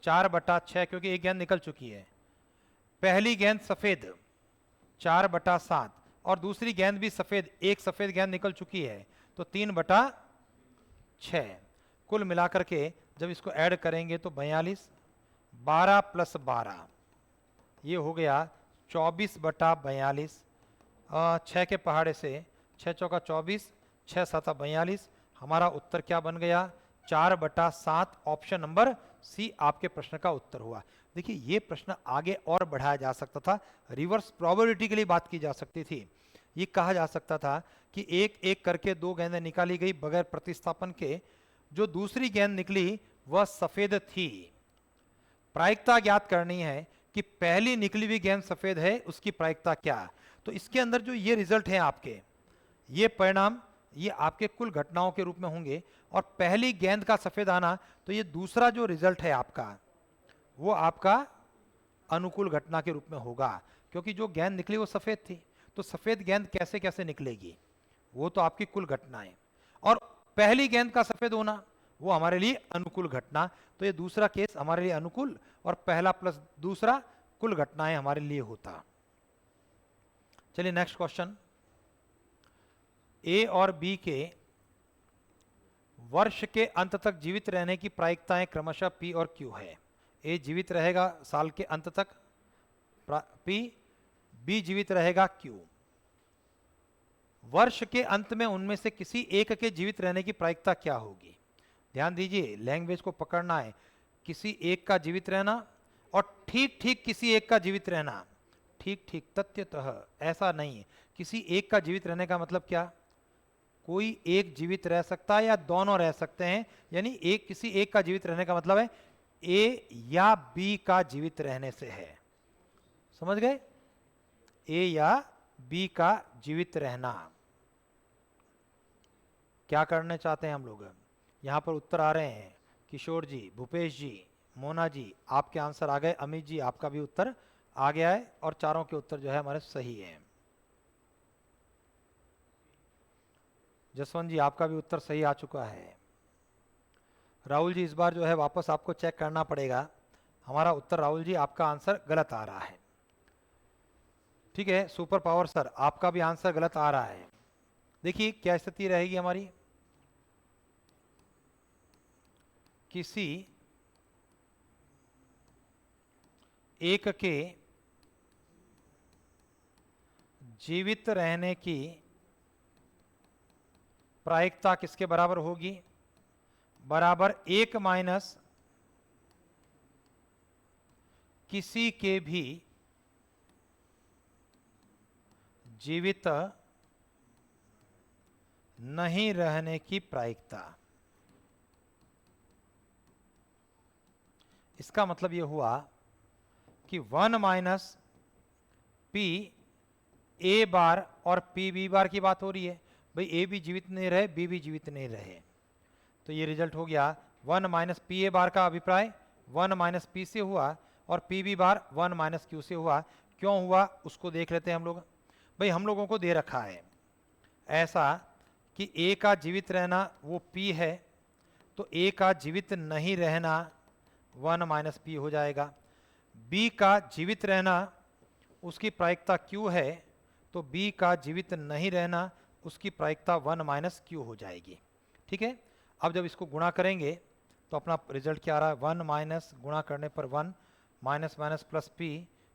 Speaker 1: 4/6, क्योंकि एक गेंद निकल चुकी है। पहली गेंद सफेद 4/7 और दूसरी गेंद भी सफेद, एक सफेद गेंद निकल चुकी है, तो 3/6। कुल मिलाकर के जब इसको ऐड करेंगे तो 42, 12 + 12 ये हो गया 24/42। 6 के पहाड़े से 6 चौका 24, 6 7 42। हमारा उत्तर क्या बन गया? 4/7। ऑप्शन नंबर सी आपके प्रश्न का उत्तर हुआ। देखिए ये प्रश्न आगे और बढ़ाया जा सकता था, रिवर्स प्रोबेबिलिटी के लिए बात की जा सकती थी। ये कहा जा सकता था कि एक एक करके 2 गेंदें निकाली गई बगैर प्रतिस्थापन के, जो दूसरी गेंद निकली वह सफेद थी। प्रायिकता ज्ञात करनी है कि पहली निकली हुई गेंद सफेद है, उसकी प्रायिकता क्या। तो इसके अंदर जो ये रिजल्ट है आपके, ये परिणाम, ये आपके कुल घटनाओं के रूप में होंगे। और पहली गेंद का सफेद आना, तो ये दूसरा जो रिजल्ट है आपका, वो आपका अनुकूल घटना के रूप में होगा, क्योंकि जो गेंद निकली वो सफेद थी। तो सफेद गेंद कैसे कैसे निकलेगी, वो तो आपकी कुल घटनाएं। और पहली गेंद का सफेद होना, वो हमारे लिए अनुकूल घटना। तो ये दूसरा केस हमारे लिए अनुकूल, और पहला प्लस दूसरा कुल घटनाएं हमारे लिए होता। चलिए नेक्स्ट क्वेश्चन। ए और बी के वर्ष के अंत तक जीवित रहने की प्रायिकताएं क्रमशः पी और क्यू है। ए जीवित रहेगा साल के अंत तक, पी, बी जीवित रहेगा, क्यू। वर्ष के अंत में उनमें से किसी एक के जीवित रहने की प्रायिकता क्या होगी? ध्यान दीजिए, लैंग्वेज को पकड़ना है। किसी एक का जीवित रहना और ठीक ठीक किसी एक का जीवित रहना। ठीक ठीक, तथ्यतः ऐसा नहीं है। किसी एक का जीवित रहने का मतलब क्या? कोई एक जीवित रह सकता है या दोनों रह सकते हैं, यानी एक, किसी एक का जीवित रहने का मतलब है ए या बी का जीवित रहने से है। समझ गए? ए या बी का जीवित रहना। क्या करने चाहते हैं हम लोग? यहाँ पर उत्तर आ रहे हैं किशोर जी, भूपेश जी, मोना जी, आपके आंसर आ गए। अमित जी आपका भी उत्तर आ गया है और चारों के उत्तर जो है हमारे सही हैं। जसवंत जी आपका भी उत्तर सही आ चुका है। राहुल जी इस बार जो है वापस आपको चेक करना पड़ेगा, हमारा उत्तर राहुल जी आपका आंसर गलत आ रहा है। ठीक है, सुपर पावर सर आपका भी आंसर गलत आ रहा है। देखिए क्या स्थिति रहेगी हमारी, किसी एक के जीवित रहने की प्रायिकता किसके बराबर होगी? बराबर 1 माइनस किसी के भी जीवित नहीं रहने की प्रायिकता। इसका मतलब यह हुआ कि 1 माइनस पी ए बार और पी बी बार की बात हो रही है। भाई ए भी जीवित नहीं रहे, बी भी जीवित नहीं रहे, तो ये रिजल्ट हो गया 1 माइनस पी ए बार का अभिप्राय 1 माइनस पी से हुआ और P B bar 1 minus Q से हुआ। क्यों हुआ उसको देख लेते हैं हम लोग। भाई हम लोगों को दे रखा है ऐसा कि ए का जीवित रहना वो पी है, तो ए का जीवित नहीं रहना 1 माइनस पी हो जाएगा। बी का जीवित रहना उसकी प्रायिकता क्यू है, तो बी का जीवित नहीं रहना उसकी प्रायिकता 1 माइनस क्यू हो जाएगी। ठीक है, अब जब इसको गुणा करेंगे तो अपना रिजल्ट क्या आ रहा है? 1 माइनस गुणा करने पर 1 माइनस माइनस प्लस पी,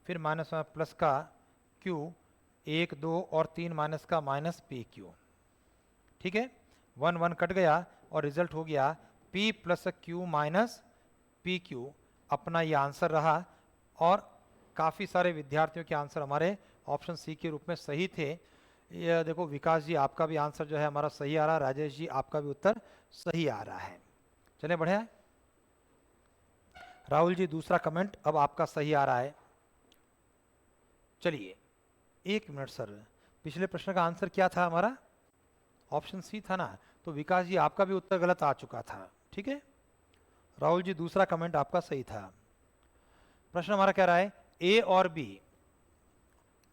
Speaker 1: फिर माइनस प्लस का क्यू, 1 2 और 3 माइनस का माइनस पी क्यू। ठीक है, 1 1 कट गया और रिजल्ट हो गया P plus Q minus P Q. अपना ये आंसर रहा और काफ़ी सारे विद्यार्थियों के आंसर हमारे ऑप्शन सी के रूप में सही थे। ये देखो विकास जी आपका भी आंसर जो है हमारा सही आ रहा है, राजेश जी आपका भी उत्तर सही आ रहा है। चले बढ़िया। राहुल जी दूसरा कमेंट अब आपका सही आ रहा है। चलिए 1 मिनट सर, पिछले प्रश्न का आंसर क्या था हमारा? ऑप्शन सी था ना, तो विकास जी आपका भी उत्तर गलत आ चुका था। ठीक है, राहुल जी दूसरा कमेंट आपका सही था। प्रश्न हमारा कह रहा है ए और बी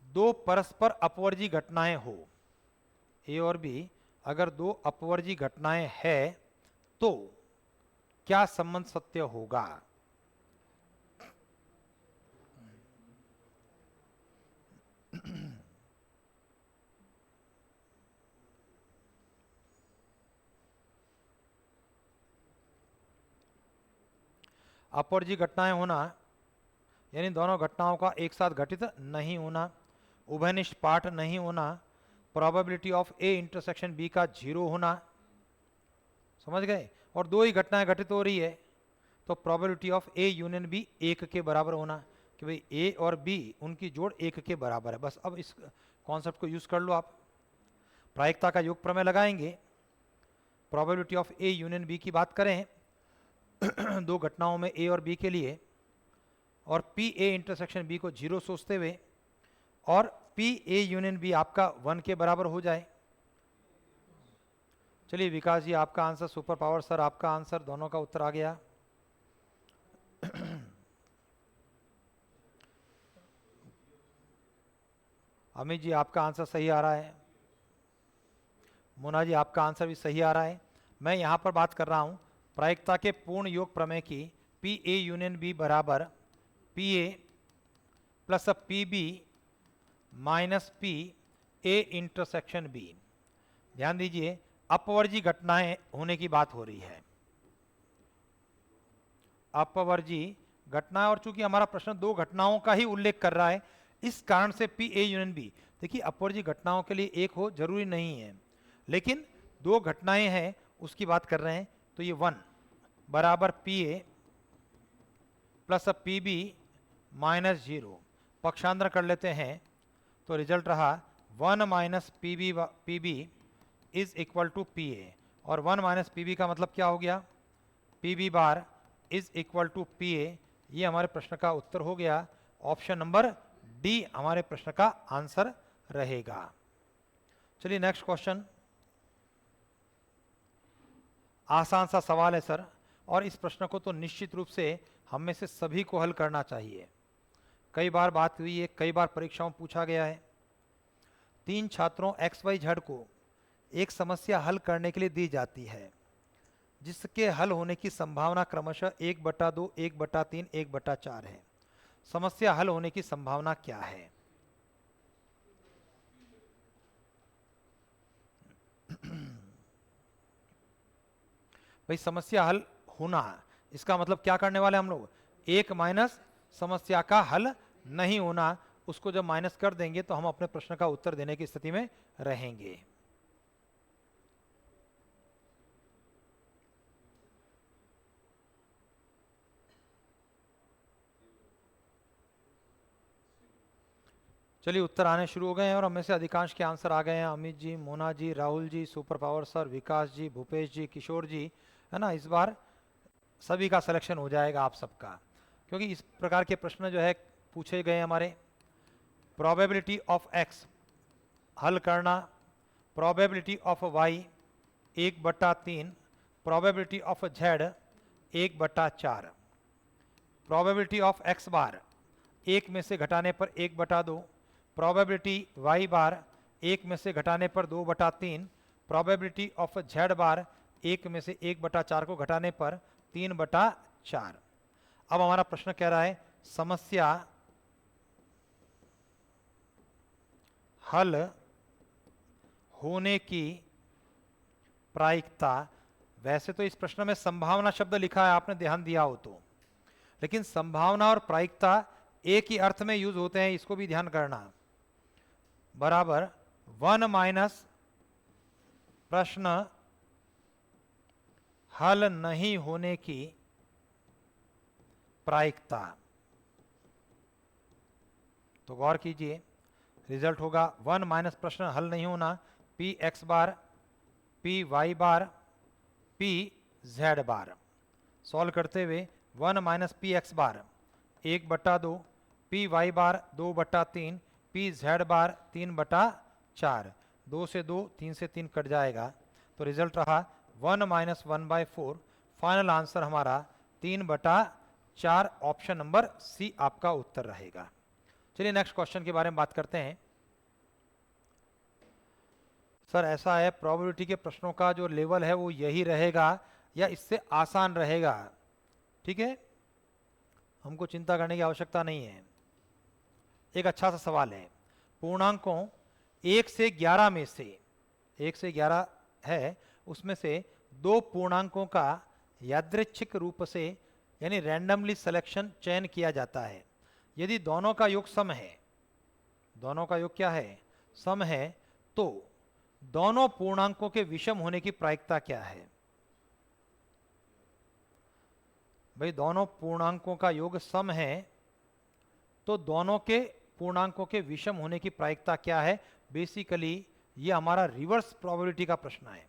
Speaker 1: दो परस्पर अपवर्जी घटनाएं हो। ए और बी अगर दो अपवर्जी घटनाएं है तो क्या संबंध सत्य होगा? अपवर्जी घटनाएं होना यानी दोनों घटनाओं का एक साथ घटित नहीं होना, उभयनिष्ठ पाठ नहीं होना, probability of A intersection B का 0 होना। समझ गए? और दो ही घटनाएं घटित हो रही है तो probability of A union B 1 के बराबर होना, कि भाई ए और बी उनकी जोड़ 1 के बराबर है। बस अब इस कॉन्सेप्ट को यूज कर लो आप। प्रायिकता का योग प्रमेय लगाएंगे, probability of A union B की बात करें दो घटनाओं में ए और बी के लिए, और पी ए इंटरसेक्शन बी को 0 सोचते हुए, और पी ए यूनियन बी आपका 1 के बराबर हो जाए। चलिए विकास जी आपका आंसर, सुपर पावर सर आपका आंसर, दोनों का उत्तर आ गया। अमित जी आपका आंसर सही आ रहा है, मोना जी आपका आंसर भी सही आ रहा है। मैं यहाँ पर बात कर रहा हूँ प्रायिकता के पूर्ण योग प्रमेय की। पी ए यूनियन बी बराबर P A plus P B minus P A intersection B. ध्यान दीजिए अपवर्जी घटनाएं होने की बात हो रही है, अपवर्जी घटना, और चूंकि हमारा प्रश्न दो घटनाओं का ही उल्लेख कर रहा है इस कारण से पी ए यूनियन बी। देखिए अपवर्जी घटनाओं के लिए एक हो जरूरी नहीं है, लेकिन दो घटनाएं हैं उसकी बात कर रहे हैं, तो ये 1 बराबर P A plus P B minus 0। पक्षांतर कर लेते हैं तो रिजल्ट रहा 1 minus P B is equal to P A, और 1 माइनस पी बी का मतलब क्या हो गया? P B bar is equal to P A. ये हमारे प्रश्न का उत्तर हो गया। ऑप्शन नंबर डी हमारे प्रश्न का आंसर रहेगा। चलिए नेक्स्ट क्वेश्चन। आसान सा सवाल है सर, और इस प्रश्न को तो निश्चित रूप से हम में से सभी को हल करना चाहिए। कई बार बात हुई है, कई बार परीक्षाओं में पूछा गया है। 3 छात्रों XYZ को एक समस्या हल करने के लिए दी जाती है जिसके हल होने की संभावना क्रमशः 1/2, 1/3, 1/4 है। समस्या हल होने की संभावना क्या है? भाई समस्या हल होना, इसका मतलब क्या करने वाले हम लोग? 1 माइनस समस्या का हल नहीं होना, उसको जब माइनस कर देंगे तो हम अपने प्रश्न का उत्तर देने की स्थिति में रहेंगे। चलिए उत्तर आने शुरू हो गए हैं और हमें से अधिकांश के आंसर आ गए हैं। Amit ji, Mona ji, Rahul ji, super power sir, विकास जी, भूपेश जी, किशोर जी, है ना। इस बार सभी का सिलेक्शन हो जाएगा आप सबका, क्योंकि इस प्रकार के प्रश्न जो है पूछे गए हमारे। प्रोबेबिलिटी ऑफ x हल करना, probability of y 1/3, probability of z 1/4, probability of x बार 1 में से घटाने पर 1/2, प्रोबेबिलिटी y बार 1 में से घटाने पर 2/3, प्रोबेबिलिटी ऑफ z बार 1 में से 1/4 को घटाने पर 3/4। अब हमारा प्रश्न कह रहा है समस्या हल होने की प्रायिकता। वैसे तो इस प्रश्न में संभावना शब्द लिखा है, आपने ध्यान दिया हो तो, लेकिन संभावना और प्रायिकता एक ही अर्थ में यूज होते हैं, इसको भी ध्यान करना। बराबर 1 माइनस प्रश्न हल नहीं होने की प्रायिकता। तो गौर कीजिए, रिजल्ट होगा 1 माइनस प्रश्न हल नहीं होना, पी एक्स बार, पी वाई बार, पी जेड बार। सॉल्व करते हुए 1 माइनस पी एक्स बार 1/2, पी वाई बार 2/3, पी जेड बार 3/4। 2 से 2, 3 से 3 कट जाएगा, तो रिजल्ट रहा 1 माइनस 1/4। फाइनल आंसर हमारा 3/4, ऑप्शन नंबर सी आपका उत्तर रहेगा। चलिए नेक्स्ट क्वेश्चन के बारे में बात करते हैं। सर ऐसा है, प्रोबेबिलिटी के प्रश्नों का जो लेवल है वो यही रहेगा या इससे आसान रहेगा? ठीक है, हमको चिंता करने की आवश्यकता नहीं है। एक अच्छा सा सवाल है, पूर्णांकों 1 से 11 में से, 1 से 11 है, उसमें से 2 पूर्णांकों का यादृच्छिक रूप से यानी रैंडमली सिलेक्शन चयन किया जाता है। यदि दोनों का योग सम है, दोनों का योग क्या है? सम है, तो दोनों पूर्णांकों के विषम होने की प्रायिकता क्या है? भाई दोनों पूर्णांकों का योग सम है, तो दोनों के पूर्णांकों के विषम होने की प्रायिकता क्या है? बेसिकली ये हमारा रिवर्स प्रोबेबिलिटी का प्रश्न है।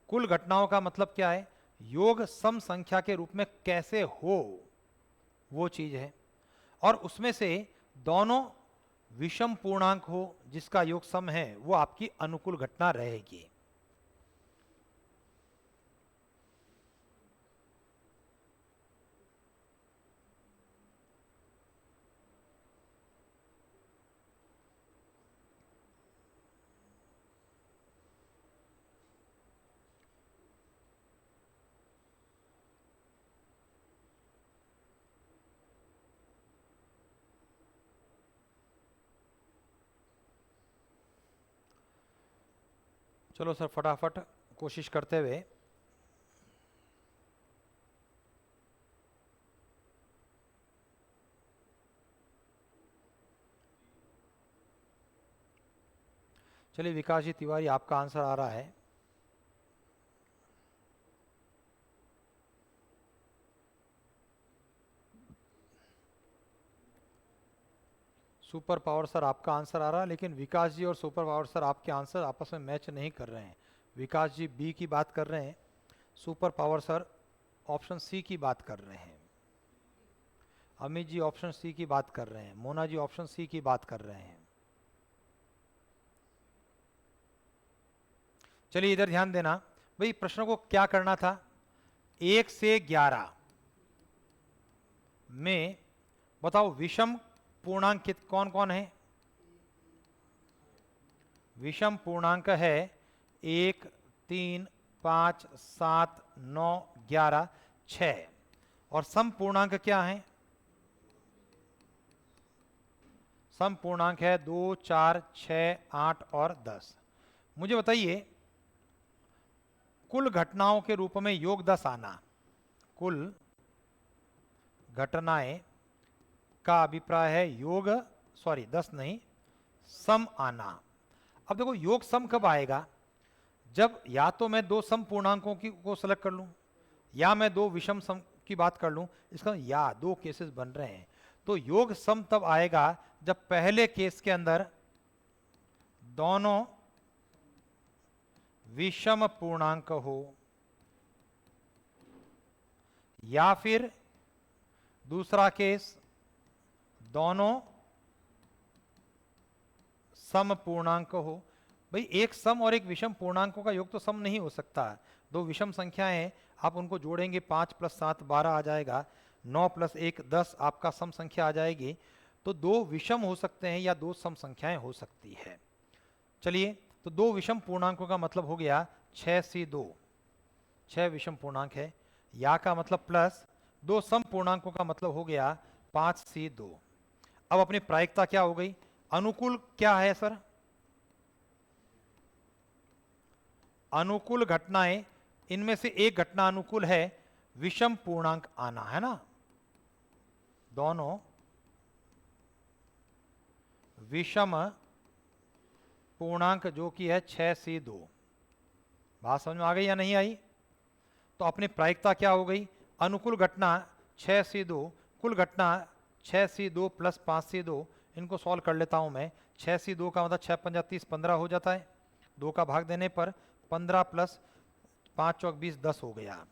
Speaker 1: कुल घटनाओं का मतलब क्या है? योग सम संख्या के रूप में कैसे हो, वो चीज है। और उसमें से दोनों विषम पूर्णांक हो जिसका योग सम है, वो आपकी अनुकूल घटना रहेगी। चलो सर फटाफट कोशिश करते हुए। चलिए विकास जी तिवारी, आपका आंसर आ रहा है। सुपर पावर सर आपका आंसर आ रहा है, लेकिन विकास जी और सुपर पावर सर आपके आंसर आपस में मैच नहीं कर रहे हैं। विकास जी बी की बात कर रहे हैं, super power sir option C की बात कर रहे हैं, अमित जी ऑप्शन सी की बात कर रहे हैं, मोना जी ऑप्शन सी की बात कर रहे हैं। चलिए इधर ध्यान देना भाई प्रश्न को क्या करना था, 1 से 11 में बताओ विषम पूर्णांक कौन कौन है। विषम पूर्णांक है 1, 3, 5, 7, 9, 11, 6 और सम पूर्णांक क्या है, सम पूर्णांक है 2, 4, 6, 8 और 10। मुझे बताइए कुल घटनाओं के रूप में योग 10 आना, कुल घटनाएं का अभिप्राय है योग, सॉरी 10 नहीं, सम आना। अब देखो योग सम कब आएगा, जब या तो मैं दो सम पूर्णांकों को सेलेक्ट कर लूं या मैं दो विषम सम की बात कर लूं, इसका या दो केसेस बन रहे हैं। तो योग सम तब आएगा जब पहले केस के अंदर दोनों विषम पूर्णांक हो या फिर दूसरा केस दोनों सम पूर्णांक हो। भाई एक सम और एक विषम पूर्णांकों का योग तो सम नहीं हो सकता, दो विषम संख्याएं हैं, आप उनको जोड़ेंगे 5 + 7 12 आ जाएगा, 9 + 1 10 आपका सम संख्या आ जाएगी। तो दो विषम हो सकते हैं या दो सम संख्याएं हो सकती है। चलिए तो दो विषम पूर्णांकों का मतलब हो गया 6C2, 6 विषम पूर्णांक है, या का मतलब प्लस दो सम पूर्णांकों का मतलब हो गया 5C2। अब अपनी प्रायिकता क्या हो गई, अनुकूल क्या है सर, अनुकूल घटनाएं, इनमें से एक घटना अनुकूल है, विषम पूर्णांक आना है ना, दोनों विषम पूर्णांक जो कि है 6C2। बात समझ में आ गई या नहीं आई। तो अपनी प्रायिकता क्या हो गई, अनुकूल घटना 6C2, कुल घटना 6C2 + 5C2, इनको सॉल्व कर लेता हूं मैं। 6C2 का मतलब 6 × 5 = 30, 15 हो जाता है, 2 का भाग देने पर 15 + 5 × 4 = 20, 10 हो गया।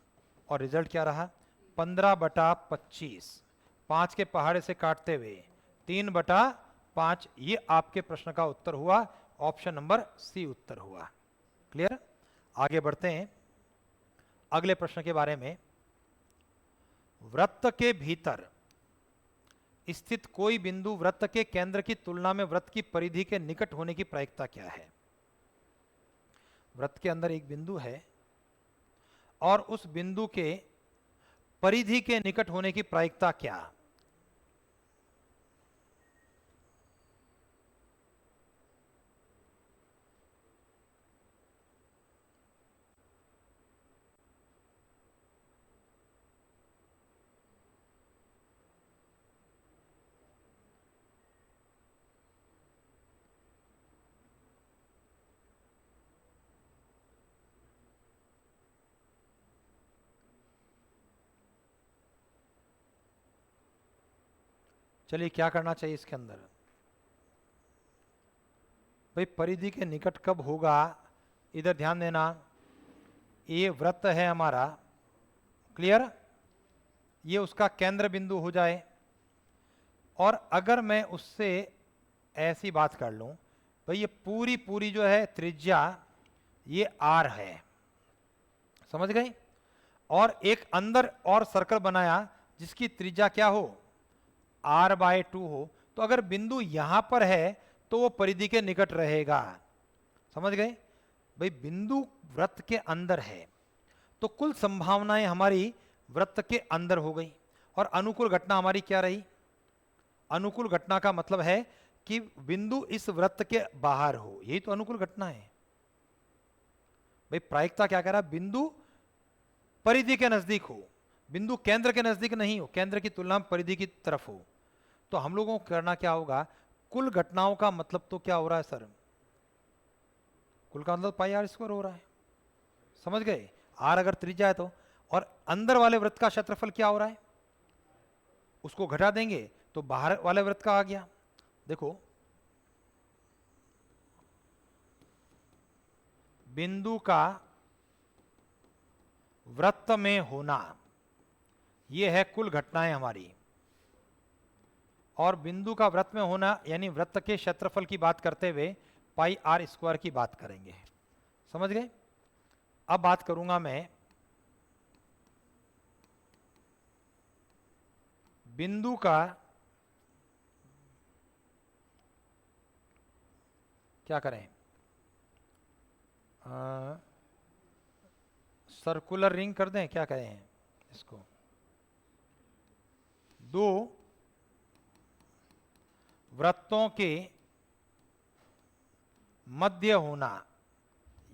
Speaker 1: और रिजल्ट क्या रहा, 15/25, 5 के पहाड़े से काटते हुए 3/5, ये आपके प्रश्न का उत्तर हुआ, ऑप्शन नंबर सी उत्तर हुआ। क्लियर। आगे बढ़ते हैं अगले प्रश्न के बारे में। वृत्त के भीतर स्थित कोई बिंदु वृत्त के केंद्र की तुलना में वृत्त की परिधि के निकट होने की प्रायिकता क्या है। वृत्त के अंदर एक बिंदु है और उस बिंदु के परिधि के निकट होने की प्रायिकता क्या। चलिए क्या करना चाहिए इसके अंदर, भाई परिधि के निकट कब होगा, इधर ध्यान देना, ये वृत्त है हमारा, क्लियर, ये उसका केंद्र बिंदु हो जाए। और अगर मैं उससे ऐसी बात कर लूं, भाई ये पूरी पूरी जो है त्रिज्या ये r है, समझ गए, और एक अंदर और सर्कल बनाया जिसकी त्रिज्या क्या हो, r/2 हो, तो अगर बिंदु यहां पर है तो वो परिधि के निकट रहेगा, समझ गए। भाई बिंदु वृत्त के अंदर है तो कुल संभावनाएं हमारी वृत्त के अंदर हो गई, और अनुकूल घटना हमारी क्या रही, अनुकूल घटना का मतलब है कि बिंदु इस वृत्त के बाहर हो, यही तो अनुकूल घटना है। भाई प्रायिकता क्या कह रहा है, बिंदु परिधि के नजदीक हो, बिंदु केंद्र के नजदीक नहीं हो, केंद्र की तुलना में परिधि की तरफ हो। तो हम लोगों को करना क्या होगा, कुल घटनाओं का मतलब तो क्या हो रहा है सर, कुल का मतलब πr² हो रहा है, समझ गए, r अगर त्रिज्या है तो, और अंदर वाले वृत्त का क्षेत्रफल क्या हो रहा है, उसको घटा देंगे तो बाहर वाले वृत्त का आ गया। देखो बिंदु का वृत्त में होना, यह है कुल घटनाएं हमारी, और बिंदु का वृत्त में होना यानी वृत्त के क्षेत्रफल की बात करते हुए πr² की बात करेंगे, समझ गए। अब बात करूंगा मैं बिंदु का क्या करें, सर्कुलर रिंग कर दें, क्या करें इसको, दो वृत्तों के मध्य होना,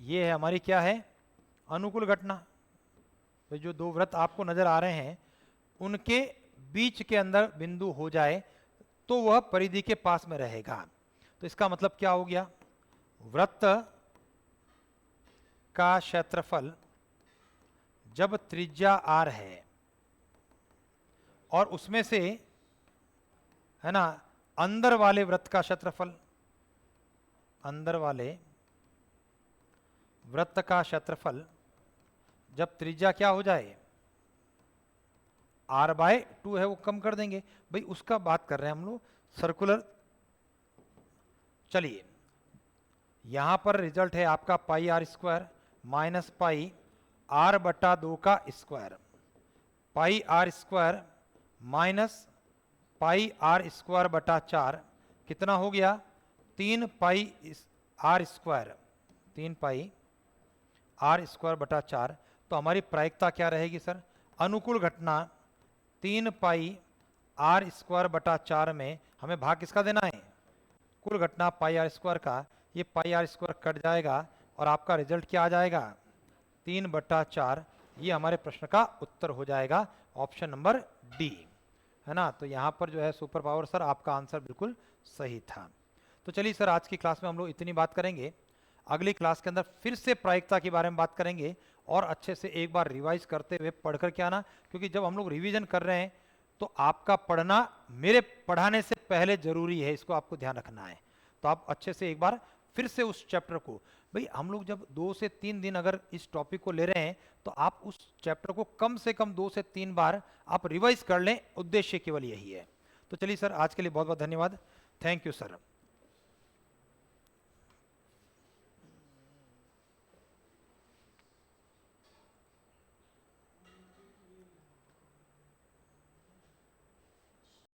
Speaker 1: ये है हमारी क्या है, अनुकूल घटना। तो जो दो वृत्त आपको नजर आ रहे हैं उनके बीच के अंदर बिंदु हो जाए तो वह परिधि के पास में रहेगा। तो इसका मतलब क्या हो गया, वृत्त का क्षेत्रफल जब त्रिज्या r है और उसमें से है ना अंदर वाले वृत्त का क्षेत्रफल, अंदर वाले वृत्त का क्षेत्रफल जब त्रिज्या क्या हो जाए, r/2 है, वो कम कर देंगे भाई, उसका बात कर रहे हैं हम लोग सर्कुलर। चलिए यहां पर रिजल्ट है आपका पाई r square minus pi r/2 का स्क्वायर, पाई r square minus pi r square बटा 4 कितना हो गया, 3 पाई r स्क्वायर, 3 पाई r स्क्वायर बटा 4। तो हमारी प्रायिकता क्या रहेगी सर, अनुकूल घटना 3 पाई r स्क्वायर बटा 4 में हमें भाग किसका देना है, कुल घटना पाई r स्क्वायर का, ये पाई r स्क्वायर कट जाएगा और आपका रिजल्ट क्या आ जाएगा, 3/4। ये हमारे प्रश्न का उत्तर हो जाएगा, ऑप्शन नंबर डी, है ना। तो यहाँ पर जो है सुपर पावर सर आपका आंसर बिल्कुल सही था। तो चलिए सर आज की क्लास में हम लोग इतनी बात करेंगे, अगली क्लास के अंदर फिर से प्रायिकता के बारे में बात करेंगे और अच्छे से एक बार रिवाइज करते हुए पढ़ कर के आना, क्योंकि जब हम लोग रिवीजन कर रहे हैं तो आपका पढ़ना मेरे पढ़ाने से पहले जरूरी है, इसको आपको ध्यान रखना है। तो आप अच्छे से एक बार फिर से उस चैप्टर को, भाई हम लोग जब 2 से 3 दिन अगर इस टॉपिक को ले रहे हैं तो आप उस चैप्टर को कम से कम 2 से 3 बार आप रिवाइज कर लें, उद्देश्य केवल यही है। तो चलिए सर आज के लिए बहुत बहुत धन्यवाद, थैंक यू सर।